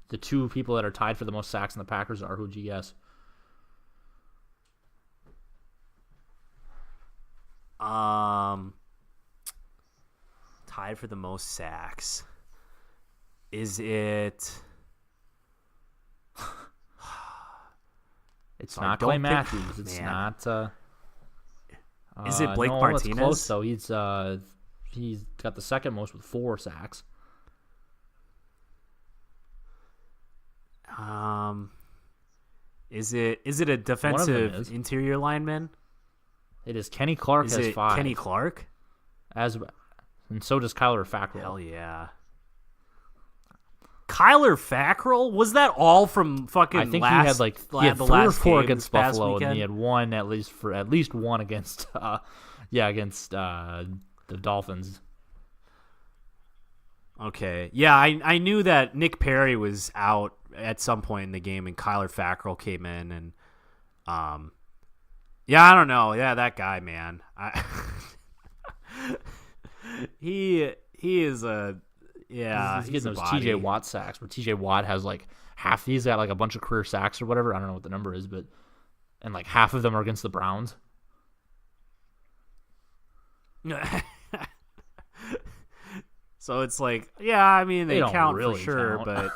the two people that are tied for the most sacks in the Packers are, who'd you guess? Tied for the most sacks. Is it? It's So I not don't Clay think- Matthews. It's man. not. Is it Blake no, Martinez? It's close though. He's got the second most with 4 sacks. Is it a defensive is. interior lineman? It is Kenny Clark Is has it 5. Kenny Clark? And so does Kyler Fackrell. Hell yeah. Kyler Fackrell? Was that all from fucking I think last, he had like the he had 3 or last 4 game against this past Buffalo, weekend? and he had one at least one against against the Dolphins. Okay. Yeah, I knew that Nick Perry was out at some point in the game and Kyler Fackrell came in and yeah, I don't know. Yeah, that guy, man. He is a he's getting a those body. TJ Watt sacks where TJ Watt has like half. He's got like a bunch of career sacks or whatever. I don't know what the number is, but and like half of them are against the Browns. So it's like, yeah, I mean they don't count really for sure, count. but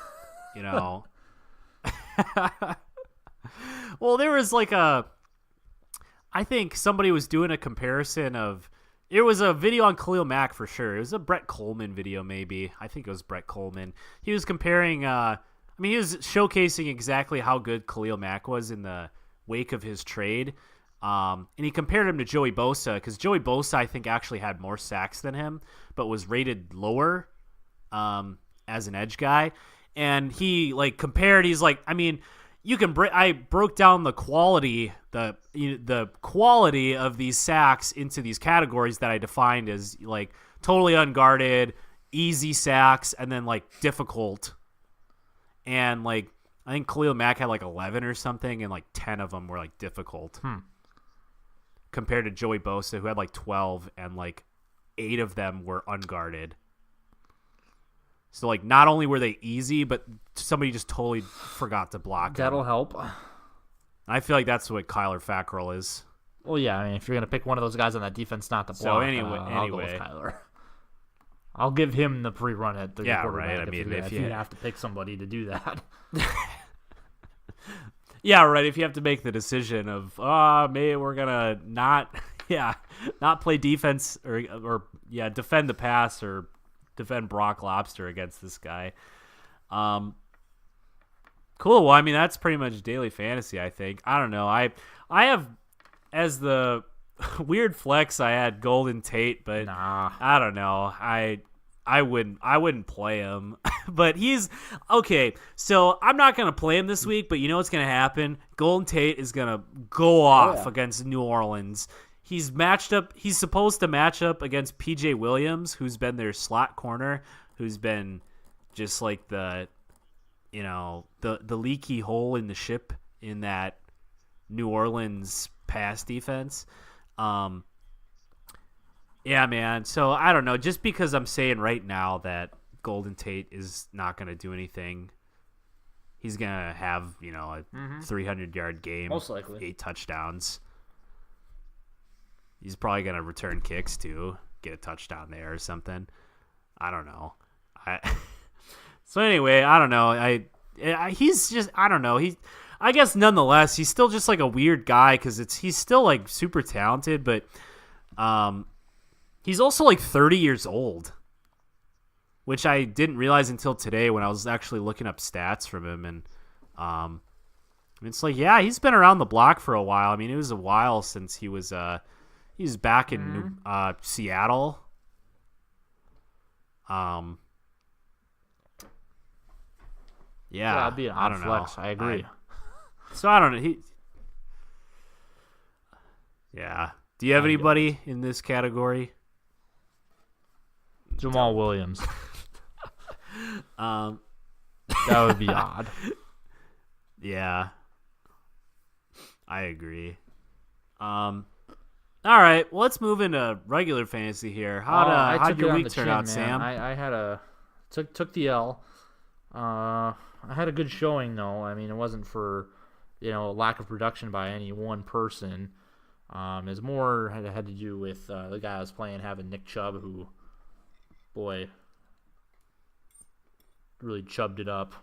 you know. Well, there was like I think somebody was doing a comparison of. It was a video on Khalil Mack for sure. It was a Brett Coleman video, maybe. I think it was Brett Coleman. He was comparing. He was showcasing exactly how good Khalil Mack was in the wake of his trade, and he compared him to Joey Bosa because Joey Bosa, I think, actually had more sacks than him, but was rated lower as an edge guy. And he like compared. He's like, I mean. I broke down the quality of these sacks into these categories that I defined as like totally unguarded, easy sacks, and then like difficult. And like I think Khalil Mack had like 11 or something, and like 10 of them were like difficult. Compared to Joey Bosa, who had like 12, and like 8 of them were unguarded. So, like, not only were they easy, but somebody just totally forgot to block them. That'll help. I feel like that's what Kyler Fackrell is. Well, yeah. I mean, if you're gonna pick one of those guys on that defense not to block, So, anyway. I'll go with Kyler. I'll give him the free run at the quarterback. Right. I mean, if you have to pick somebody to do that. Yeah, right. If you have to make the decision of, maybe we're gonna not play defense or defend the pass or defend Brock Lobster against this guy. Cool. Well, I mean, that's pretty much daily fantasy, I think. I don't know. I have as the weird flex, I had Golden Tate, but Nah. I don't know. I wouldn't play him. But he's okay. So I'm not gonna play him this week, but you know what's gonna happen? Golden Tate is gonna go off against New Orleans. He's supposed to match up against PJ Williams, who's been their slot corner, who's been just like the leaky hole in the ship in that New Orleans pass defense. Yeah, man. So I don't know. Just because I'm saying right now that Golden Tate is not going to do anything, he's going to have, a 300-yard game. Most likely. 8 touchdowns. He's probably going to return kicks too, get a touchdown there or something. I don't know. So anyway, I don't know. He's just I don't know. I guess nonetheless he's still just like a weird guy because he's still like super talented, but he's also like 30 years old, which I didn't realize until today when I was actually looking up stats from him, and it's like he's been around the block for a while. I mean, it was a while since he was back in Seattle. Yeah, that'd be an odd flex. I agree. So I don't know. Do you have anybody in this category? Jamal Williams. That would be odd. Yeah, I agree. All right, well, let's move into regular fantasy here. How'd your week turn out, Sam? I took the L. I had a good showing though. I mean, it wasn't for lack of production by any one person. It's more had to do with the guy I was playing having Nick Chubb, who, boy, really chubbed it up.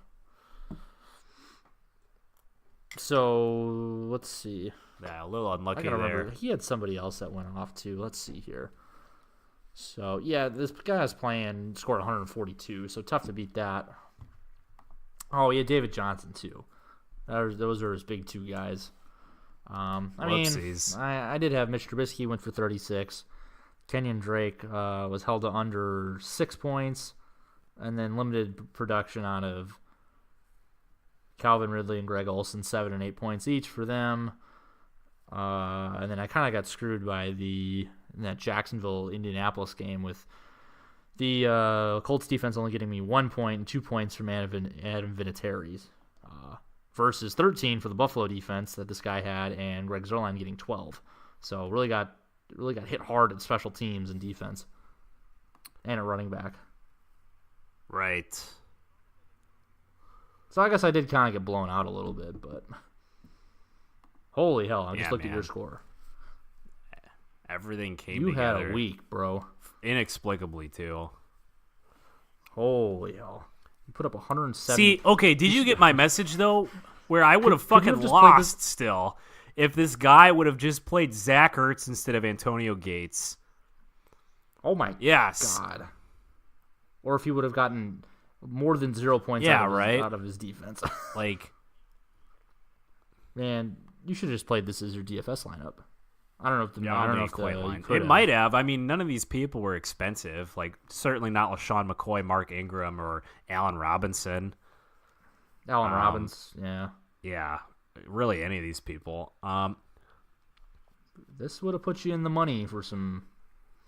So let's see. Yeah, a little unlucky I gotta there. remember, he had somebody else that went off too. Let's see here. So yeah, this guy I was playing scored 142, so tough to beat that. Oh yeah, David Johnson too. Those are his big two guys. Whoopsies. I did have Mitch Trubisky went for 36. Kenyon Drake was held to under 6 points, and then limited production out of Calvin Ridley and Greg Olsen, 7 and 8 points each for them. And then I kind of got screwed by in that Jacksonville-Indianapolis game with the Colts defense only getting me 1 point and 2 points from Adam Vinatieri versus 13 for the Buffalo defense that this guy had, and Greg Zuerlein getting 12. So really got hit hard at special teams and defense and a running back. Right. So I guess I did kind of get blown out a little bit, but holy hell, I just looked at your score. Everything came together. You had a week, bro. Inexplicably, too. Holy hell. You put up 107. See, okay, did you get my message, though? Where I would have fucking lost still if this guy would have just played Zach Ertz instead of Antonio Gates. Oh, my God. Or if he would have gotten more than 0 points out of his defense. Like, man, you should have just played this as your DFS lineup. I don't know if it might have. I mean, none of these people were expensive. Like, certainly not LaShawn McCoy, Mark Ingram, or Allen Robinson. Yeah. Yeah, really any of these people. This would have put you in the money for some...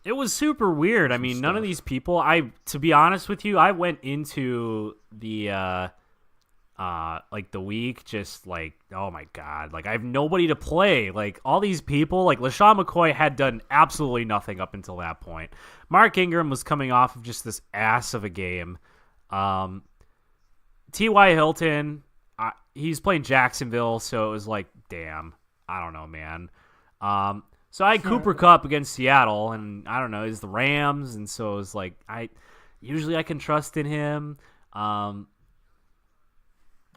It was super weird. I mean, none of these people, to be honest with you, I went into the the week just like, oh my God, like I have nobody to play. Like all these people, like LaShawn McCoy had done absolutely nothing up until that point. Mark Ingram was coming off of just this ass of a game. T.Y. Hilton, he's playing Jacksonville, so it was like, damn, I don't know, man. So I had Cooper Kupp against Seattle, and I don't know, it's the Rams, and so it was like, usually I can trust in him. You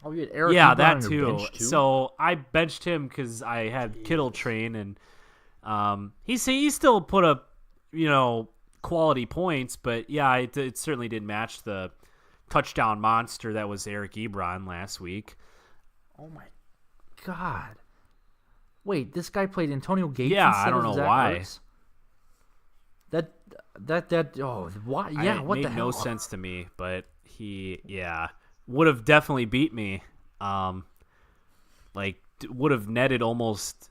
had Eric yeah, Ebron that too. So I benched him because I had Kittle train, and he still put up, quality points, but yeah, it certainly didn't match the touchdown monster that was Eric Ebron last week. Oh my God! Wait, this guy played Antonio Gates. Yeah, I don't know why. Why? Yeah, it what made the hell? No sense to me, but he would have definitely beat me. Would have netted almost.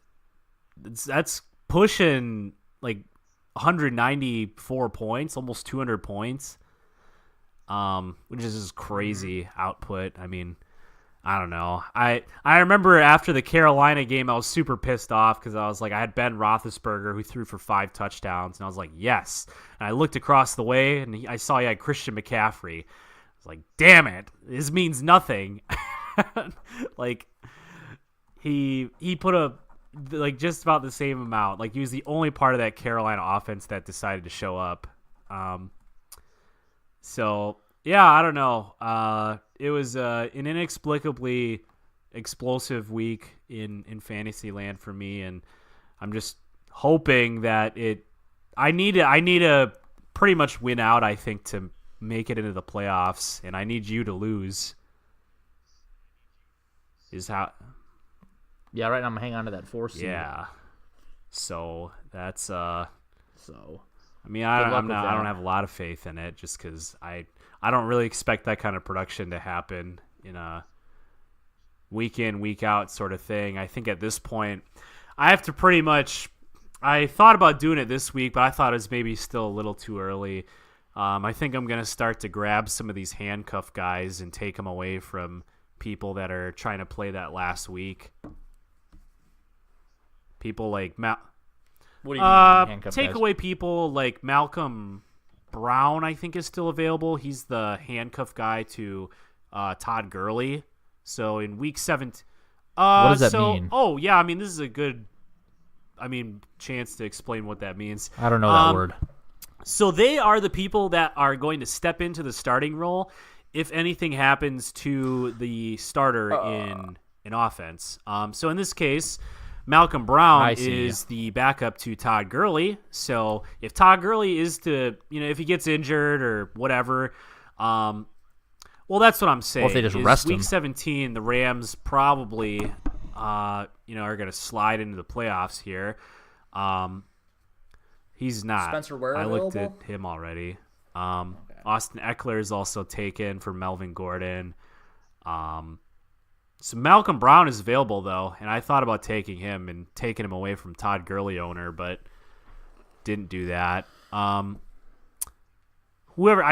That's pushing like 194 points, almost 200 points. Which is just crazy output. I mean, I don't know. I remember after the Carolina game, I was super pissed off because I was like, I had Ben Roethlisberger who threw for 5 touchdowns, and I was like, yes. And I looked across the way, and I saw he had Christian McCaffrey. I was like, damn it, this means nothing. Like, he put up like just about the same amount. Like, he was the only part of that Carolina offense that decided to show up. So Yeah, I don't know. It was an inexplicably explosive week in Fantasyland for me, and I'm just hoping that it. I need to pretty much win out, I think, to make it into the playoffs, and I need you to lose. Is how. Yeah, right now I'm hanging on to that 4 seed. Yeah. So that's So I mean, Good luck I with that. don't have a lot of faith in it, just because I don't really expect that kind of production to happen in a week in, week out sort of thing. I think at this point, I have to pretty much. I thought about doing it this week, but I thought it was maybe still a little too early. I think I'm going to start to grab some of these handcuff guys and take them away from people that are trying to play that last week. People like what do you mean handcuff take guys? away people like Malcolm Brown, I think is still available. He's the handcuff guy to Todd Gurley. So in week 7, What does that mean? Oh yeah, I mean this is a good, chance to explain what that means. I don't know that word. So they are the people that are going to step into the starting role if anything happens to the starter in offense. So in this case, Malcolm Brown I see. is the backup to Todd Gurley. So if Todd Gurley is to, if he gets injured or whatever, well, that's what I'm saying. Well, if they just is rest week him. 17, the Rams probably, are going to slide into the playoffs here. He's not. Spencer Ware I looked at available? him already. Austin Eckler is also taken for Melvin Gordon. So Malcolm Brown is available, though, and I thought about taking him and taking him away from Todd Gurley owner, but didn't do that. I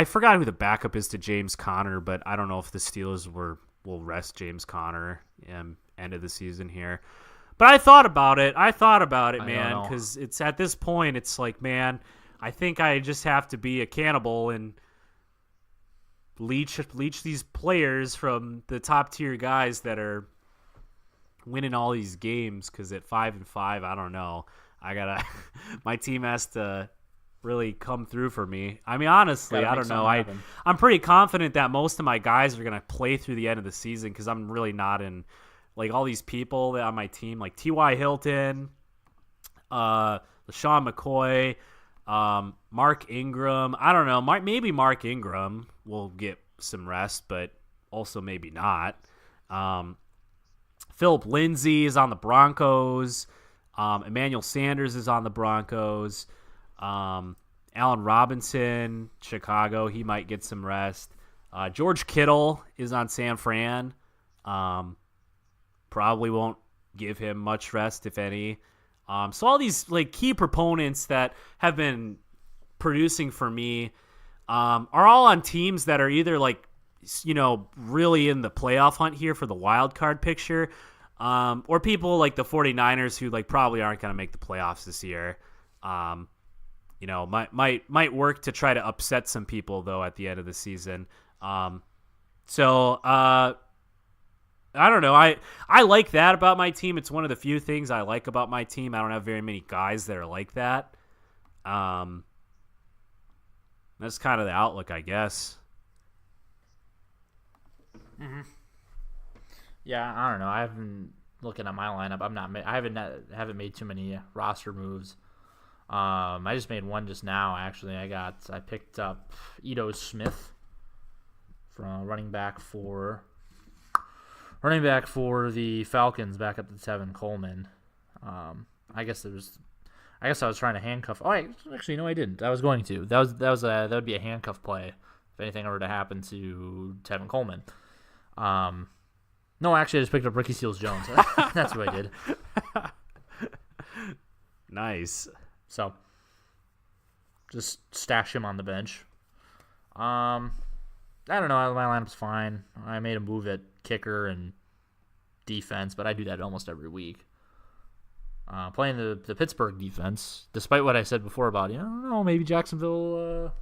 forgot who the backup is to James Conner, but I don't know if the Steelers will rest James Conner end of the season here. But I thought about it. I Man, don't know. because it's at this point, it's like, man, I think I just have to be a cannibal and leech these players from the top tier guys that are winning all these games. Because at 5-5, I don't know. My team has to really come through for me. I mean, honestly, Gotta I make don't know. something happen. I'm pretty confident that most of my guys are gonna play through the end of the season because I'm really not in like all these people that on my team, like T.Y. Hilton, LaShawn McCoy, Mark Ingram. I don't know. Maybe Mark Ingram will get some rest, but also maybe not. Philip Lindsay is on the Broncos. Emmanuel Sanders is on the Broncos. Allen Robinson, Chicago. He might get some rest. George Kittle is on San Fran. Probably won't give him much rest, if any. So all these like key proponents that have been producing for me are all on teams that are either like, really in the playoff hunt here for the wild card picture, or people like the 49ers who like probably aren't going to make the playoffs this year. Might work to try to upset some people though at the end of the season. I don't know. I like that about my team. It's one of the few things I like about my team. I don't have very many guys that are like that. That's kind of the outlook, I guess. Yeah, I don't know. I haven't looking at my lineup. I haven't made too many roster moves. I just made one just now. Actually, I picked up Ito Smith from running back for the Falcons, back up to Tevin Coleman. I guess I was trying to handcuff. Oh, actually, no, I didn't. I was going to. That would be a handcuff play if anything were to happen to Tevin Coleman. No, actually, I just picked up Ricky Seals-Jones. That's what I did. Nice. So, just stash him on the bench. I don't know. My lineup's fine. I made a move at kicker and defense, but I do that almost every week. Playing the Pittsburgh defense, despite what I said before about, I don't know, maybe Jacksonville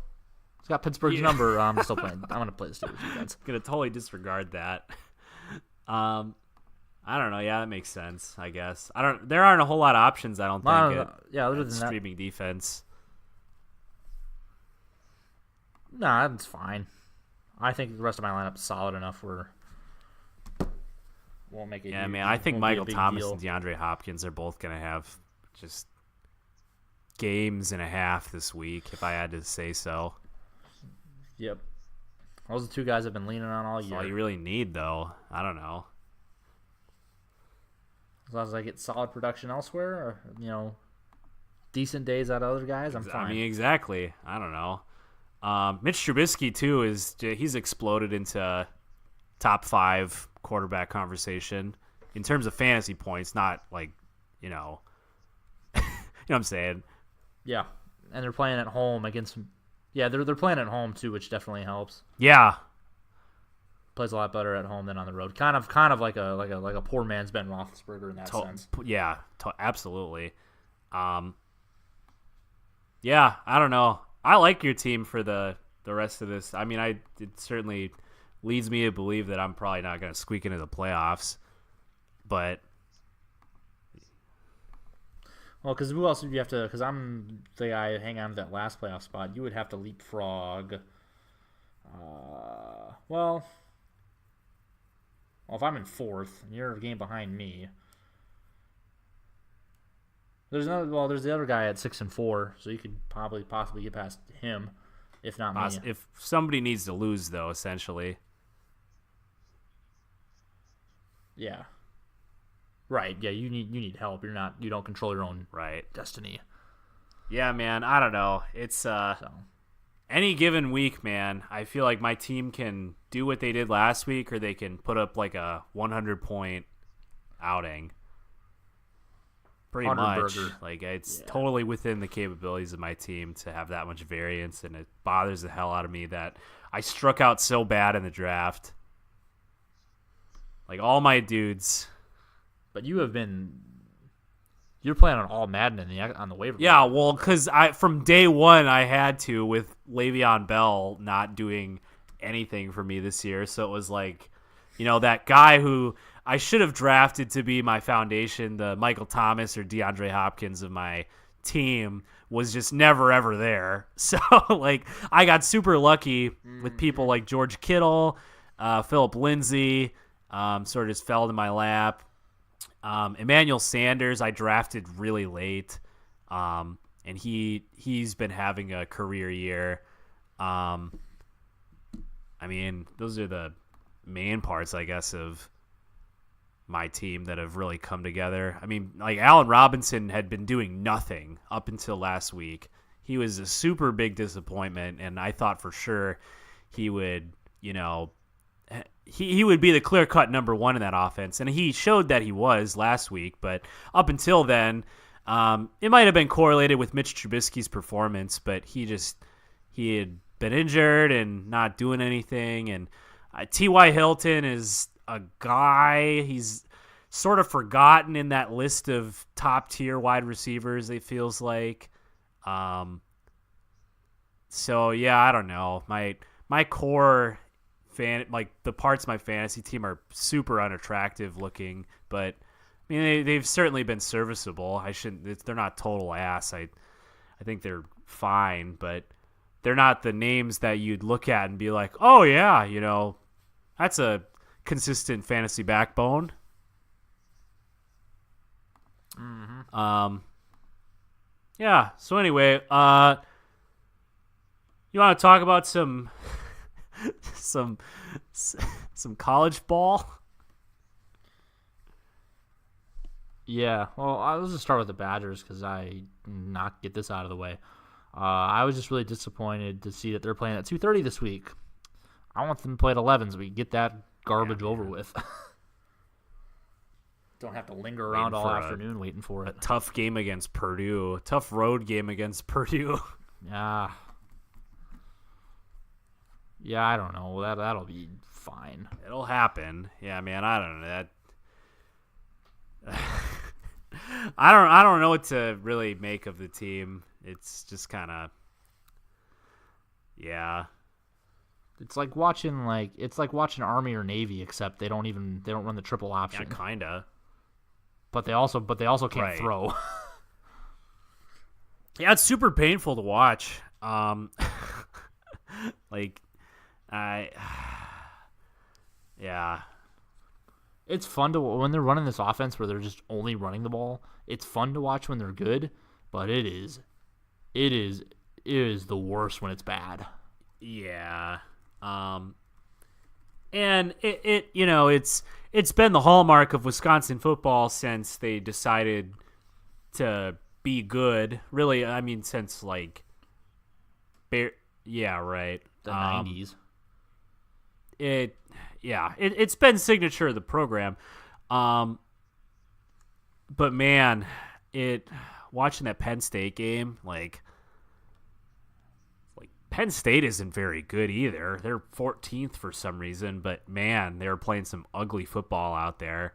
has got Pittsburgh's number. I'm still playing. I'm going to play the Steelers defense. Gonna totally disregard that. I don't know. Yeah, that makes sense. I guess there aren't a whole lot of options. I don't think. Other than that, Streaming defense. nah, that's fine. I think the rest of my lineup's solid enough where won't make it. Yeah, man. I think Michael Thomas and DeAndre Hopkins are both going to have just games and a half this week, if I had to say so. Yep. Those are the two guys I've been leaning on all year. That's all you really need, though. I don't know. As long as I get solid production elsewhere, or, decent days out of other guys, I'm fine. I mean, exactly. I don't know. Mitch Trubisky, too, he's exploded into top 5 quarterback conversation in terms of fantasy points, not like, you know what I'm saying? Yeah. And they're playing at home against they're playing at home too, which definitely helps. Yeah. Plays a lot better at home than on the road. Kind of like a poor man's Ben Roethlisberger in that sense. Yeah, absolutely. Yeah, I don't know. I like your team for the rest of this. I mean, it certainly leads me to believe that I'm probably not going to squeak into the playoffs, but well, because who else would you have to? Because I'm the guy hang on to that last playoff spot. You would have to leapfrog. Well, if I'm in 4th and you're a game behind me, there's the other guy at 6-4, so you could possibly get past him, if not me. If somebody needs to lose, though, essentially. Yeah. Right. Yeah. You need help. You don't control your own destiny. Yeah, man. I don't know. It's any given week, man. I feel like my team can do what they did last week, or they can put up like a 100-point outing. Pretty much. Like it's totally within the capabilities of my team to have that much variance, and it bothers the hell out of me that I struck out so bad in the draft. Like all my dudes. But you're playing on all Madden on the waiver. Yeah, well, because from day one I had to with Le'Veon Bell not doing anything for me this year, so it was like, that guy who I should have drafted to be my foundation, the Michael Thomas or DeAndre Hopkins of my team, was just never ever there. So like I got super lucky with people like George Kittle, Phillip Lindsay, sort of just fell into my lap. Emmanuel Sanders I drafted really late, and he's been having a career year. I mean, those are the main parts, I guess, of my team that have really come together. I mean, like Allen Robinson had been doing nothing up until last week. He was a super big disappointment, and I thought for sure he would, he would be the clear-cut number one in that offense, and he showed that he was last week. But up until then, it might have been correlated with Mitch Trubisky's performance, but he had been injured and not doing anything. And T.Y. Hilton is a guy, he's sort of forgotten in that list of top-tier wide receivers, it feels like. So, yeah, I don't know. My core the parts of my fantasy team are super unattractive looking, but I mean they've certainly been serviceable. They're not total ass. I think they're fine, but they're not the names that you'd look at and be like, oh yeah, that's a consistent fantasy backbone. Mm-hmm. Yeah. So anyway, you want to talk about some college ball? Yeah, well, I'll just start with the Badgers because I not get this out of the way. I was just really disappointed to see that they're playing at 2:30 this week. I want them to play at 11 so we can get that garbage over with. Don't have to linger around all afternoon waiting for it. A tough game against Purdue. Tough road game against Purdue. Yeah. Yeah, I don't know. That'll be fine. It'll happen. Yeah, man, I don't know that. I don't know what to really make of the team. It's just kind of, yeah. It's like watching Army or Navy, except they don't run the triple option. Yeah, kinda. But they also can't throw. Yeah, it's super painful to watch. Like, I yeah. It's fun to when they're running this offense where they're just only running the ball. It's fun to watch when they're good, but it is the worst when it's bad. Yeah. And it's been the hallmark of Wisconsin football since they decided to be good. Really, I mean, since like, yeah, right. The 90s. It's been signature of the program. But man, watching that Penn State game, like Penn State isn't very good either. They're 14th for some reason, but man, they were playing some ugly football out there.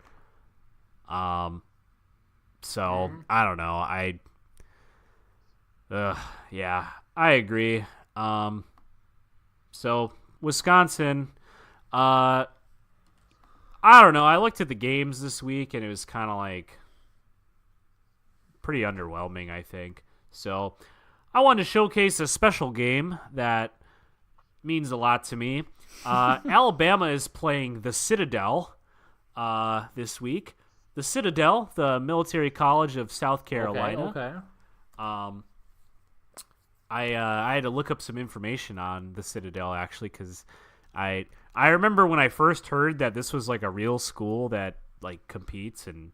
So I don't know. I agree. So Wisconsin, I don't know. I looked at the games this week and it was kind of like pretty underwhelming, I think. So I wanted to showcase a special game that means a lot to me. Alabama is playing the Citadel this week. The Citadel, the military college of South Carolina. Okay. I had to look up some information on the Citadel actually because I remember when I first heard that this was like a real school that like competes and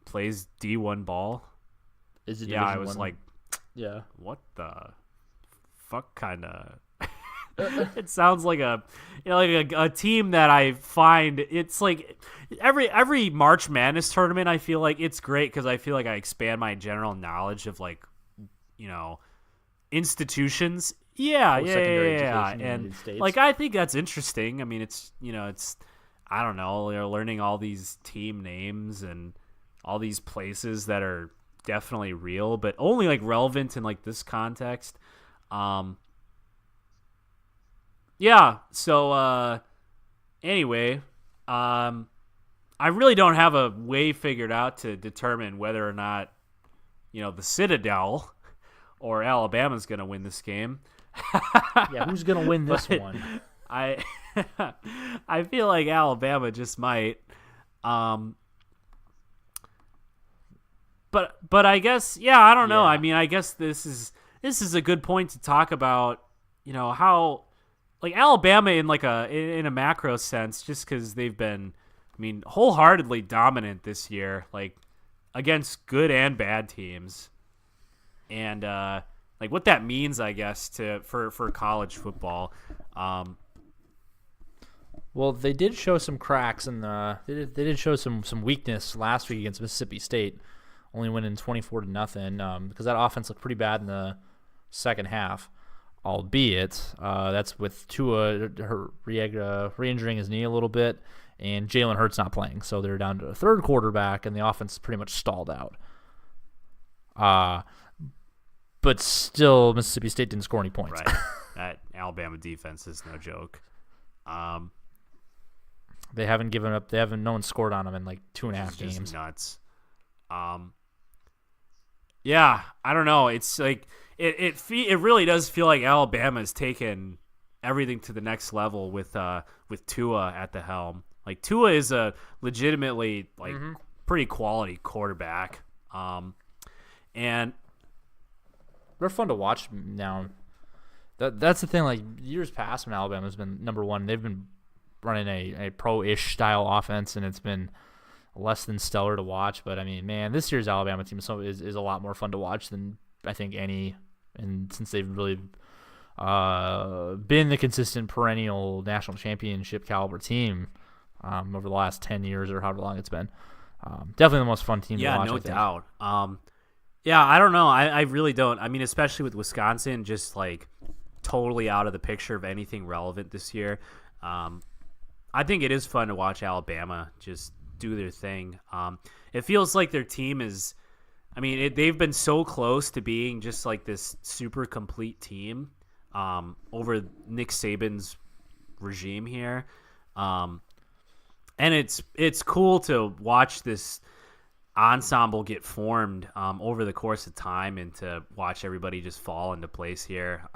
plays D1 ball. Is it? Yeah, I was like, yeah. What the fuck kind of? It sounds like a team that I find it's like every March Madness tournament. I feel like it's great because I feel like I expand my general knowledge of like institutions. Yeah, and like I think that's interesting. I mean, it's I don't know. They're learning all these team names and all these places that are definitely real, but only like relevant in like this context. So anyway, I really don't have a way figured out to determine whether or not the Citadel or Alabama's going to win this game. Yeah, who's going to win this one? I feel like Alabama just might. But I guess I don't know. Yeah. I mean, I guess this is a good point to talk about. How like Alabama in like in a macro sense, just because they've been, I mean, wholeheartedly dominant this year, like against good and bad teams, and like what that means, I guess, for college football. Well, they did show some cracks and they did show some weakness last week against Mississippi State. Only winning 24-0 because that offense looked pretty bad in the second half. Albeit that's with Tua re-injuring his knee a little bit and Jalen Hurts not playing, so they're down to a third quarterback and the offense is pretty much stalled out. But still, Mississippi State didn't score any points. Right. That Alabama defense is no joke. They haven't given up. No one scored on them in like 2.5 games. Just nuts. Yeah, I don't know. It's like it really does feel like Alabama's taken everything to the next level with Tua at the helm. Like Tua is a legitimately like pretty quality quarterback. And they're fun to watch now. That's the thing. Like years past when Alabama's been number one, they've been running a pro-ish style offense, and it's been less than stellar to watch. But I mean, man, this year's Alabama team is a lot more fun to watch than I think any, and since they've really been the consistent perennial national championship caliber team over the last 10 years or however long it's been. Definitely the most fun team to watch. Yeah, no doubt. I don't know. I really don't. I mean, especially with Wisconsin just like totally out of the picture of anything relevant this year. I think it is fun to watch Alabama just do their thing. It feels like their team is, I mean, they've been so close to being just like this super complete team over Nick Saban's regime here. And it's cool to watch this ensemble get formed over the course of time and to watch everybody just fall into place here.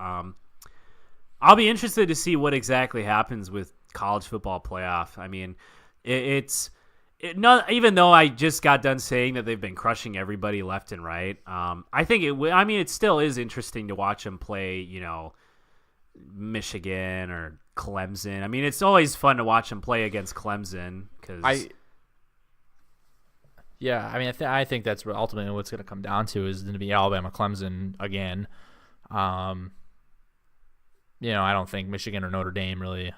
I'll be interested to see what exactly happens with college football playoff. I mean, not even though I just got done saying that they've been crushing everybody left and right. I think it still is interesting to watch them play. Michigan or Clemson. I mean, it's always fun to watch them play against Clemson because. Yeah, I mean, I think that's ultimately what's going to come down to is going to be Alabama, Clemson again. I don't think Michigan or Notre Dame really.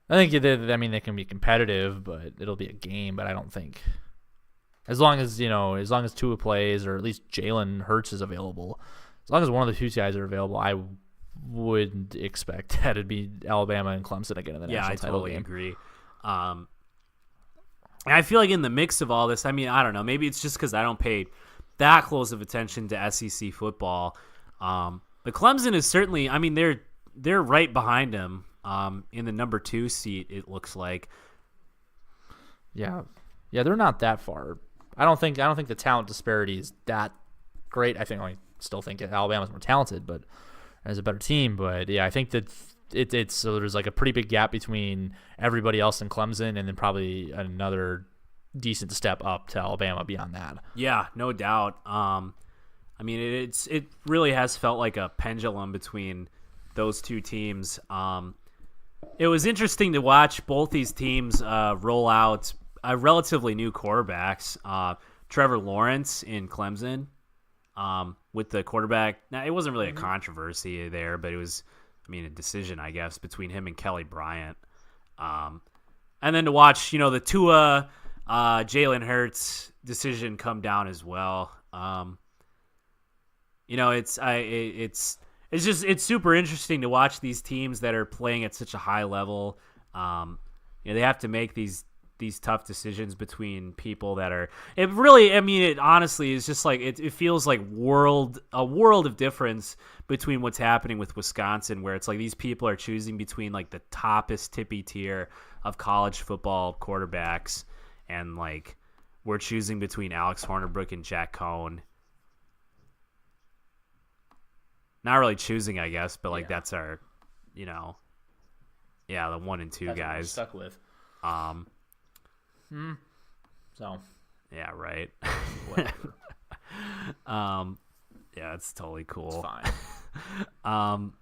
I think they can be competitive, but it'll be a game. But I don't think as long as Tua plays or at least Jalen Hurts is available, as long as one of the two guys are available, I wouldn't expect that it'd be Alabama and Clemson again in the national title game. Yeah, I totally agree. I feel like in the mix of all this, I mean, I don't know. Maybe it's just because I don't pay that close of attention to SEC football. But Clemson is certainly, I mean, they're right behind him in the number 2 seat, it looks like. Yeah, they're not that far. I don't think the talent disparity is that great. I still think Alabama's more talented, but as a better team. But yeah, I think that it's so there's like a pretty big gap between everybody else in Clemson and then probably another decent step up to Alabama beyond that. Yeah, no doubt. I mean, it really has felt like a pendulum between those two teams. It was interesting to watch both these teams roll out relatively new quarterbacks. Trevor Lawrence in Clemson with the quarterback. Now, it wasn't really a controversy there, but it was, a decision, I guess, between him and Kelly Bryant. And then to watch, the Tua, Jalen Hurts decision come down as well. It's super interesting to watch these teams that are playing at such a high level. They have to make these tough decisions between people that are. It really, it honestly is just like it feels like a world of difference between what's happening with Wisconsin, where it's like these people are choosing between like the toppest tippy tier of college football quarterbacks, and like we're choosing between Alex Hornibrook and Jack Cohn. Not really choosing, I guess, but like that's our, the 1 and 2 that's guys stuck with. So. Yeah, right. Whatever. Yeah, it's totally cool. It's fine.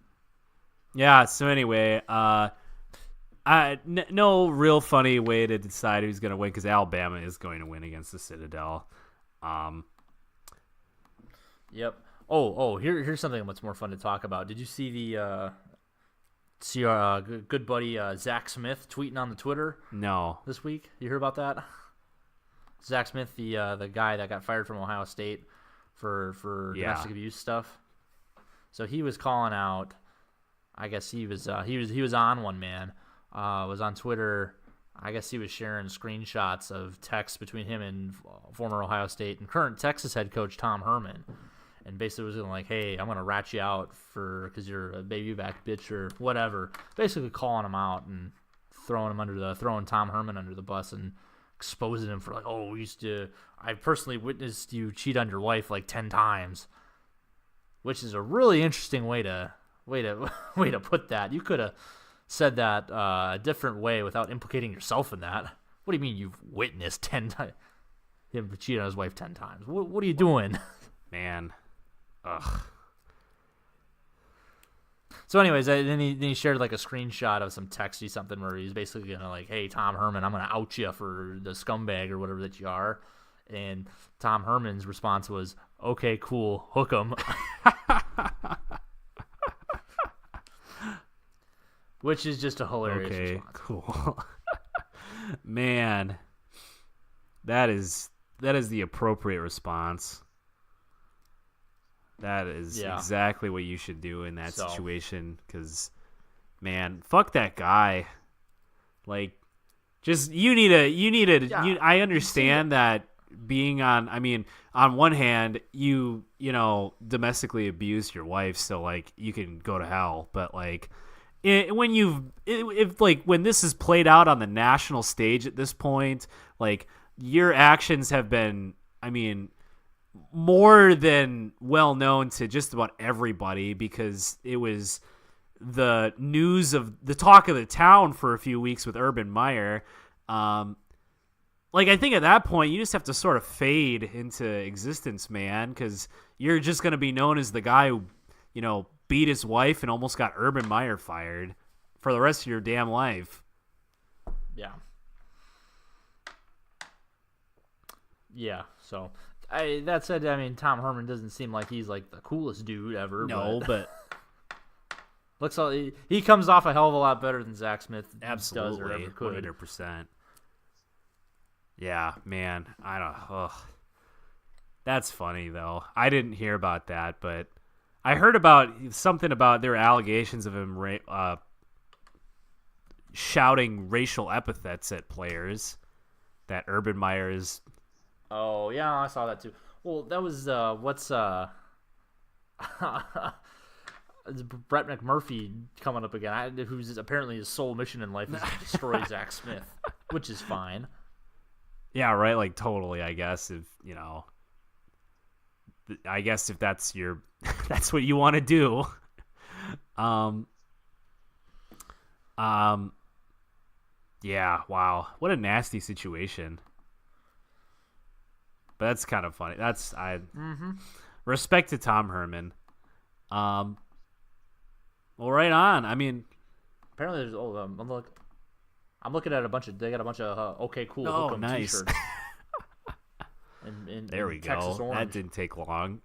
Yeah. So anyway, no real funny way to decide who's going to win because Alabama is going to win against the Citadel. Yep. Here's something much more fun to talk about. Did you see our good buddy Zach Smith tweeting on the Twitter? No. This week, you hear about that? Zach Smith, the guy that got fired from Ohio State for domestic abuse stuff. So he was calling out. I guess he was on one, man. Was on Twitter. I guess he was sharing screenshots of texts between him and former Ohio State and current Texas head coach Tom Herman. And basically was like, hey, I'm going to rat you out because you're a baby back bitch or whatever. Basically calling him out and throwing Tom Herman under the bus and exposing him for like, I personally witnessed you cheat on your wife like 10 times, which is a really interesting way to put that. You could have said that a different way without implicating yourself in that. What do you mean you've witnessed 10 times him cheat on his wife 10 times? What are you doing? Man. Ugh. So anyways, then he shared like a screenshot of some texty something where he's basically gonna like, hey, Tom Herman, I'm gonna out you for the scumbag or whatever that you are. And Tom Herman's response was, okay, cool, hook 'em. Which is just a hilarious response. Cool. Man, that is the appropriate response. That is exactly what you should do in that situation. Because, man, fuck that guy. Like, just I understand that being on. I mean, on one hand, you domestically abuse your wife, so like you can go to hell. But like, when this is played out on the national stage at this point, like your actions have been, more than well known to just about everybody because it was the news of the talk of the town for a few weeks with Urban Meyer. Like, I think at that point, you just have to sort of fade into existence, man, because you're just going to be known as the guy who, you know, beat his wife and almost got Urban Meyer fired for the rest of your damn life. Yeah. Yeah, so that said, I mean, Tom Herman doesn't seem like he's like the coolest dude ever. No, but looks like he comes off a hell of a lot better than Zach Smith does or absolutely, ever could. 100%. Yeah, man, I don't. Ugh. That's funny though. I didn't hear about that, but I heard about something about their allegations of him shouting racial epithets at players. That Urban Meyer is. Oh yeah, I saw that too. Well, that was Brett McMurphy coming up again, who's apparently his sole mission in life is to destroy Zach Smith, which is fine. Yeah, right. Like totally. I guess if if that's your, that's what you want to do. Yeah. Wow. What a nasty situation. But that's kind of funny. Respect to Tom Herman. Well, right on. I mean, apparently there's I'm looking at they got a bunch of okay cool oh, Hook'em nice. t-shirts. There we Texas go. Orange. That didn't take long.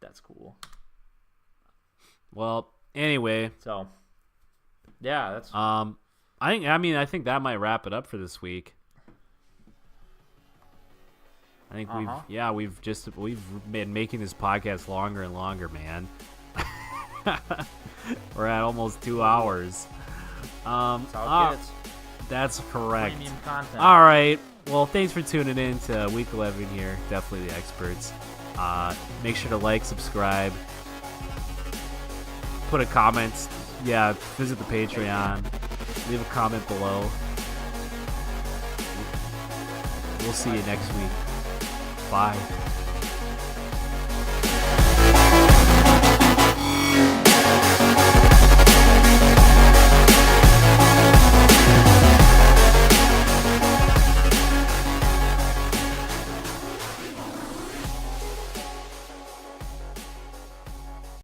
That's cool. Well, anyway, so yeah, that's I think that might wrap it up for this week. I think we've been making this podcast longer and longer, man. We're at almost 2 hours. that's how it gets. That's correct. Premium content. All right. Well, thanks for tuning in to Week 11 here. Definitely the experts. Make sure to like, subscribe, put a comment. Yeah, visit the Patreon. Leave a comment below. We'll see you next week. Bye.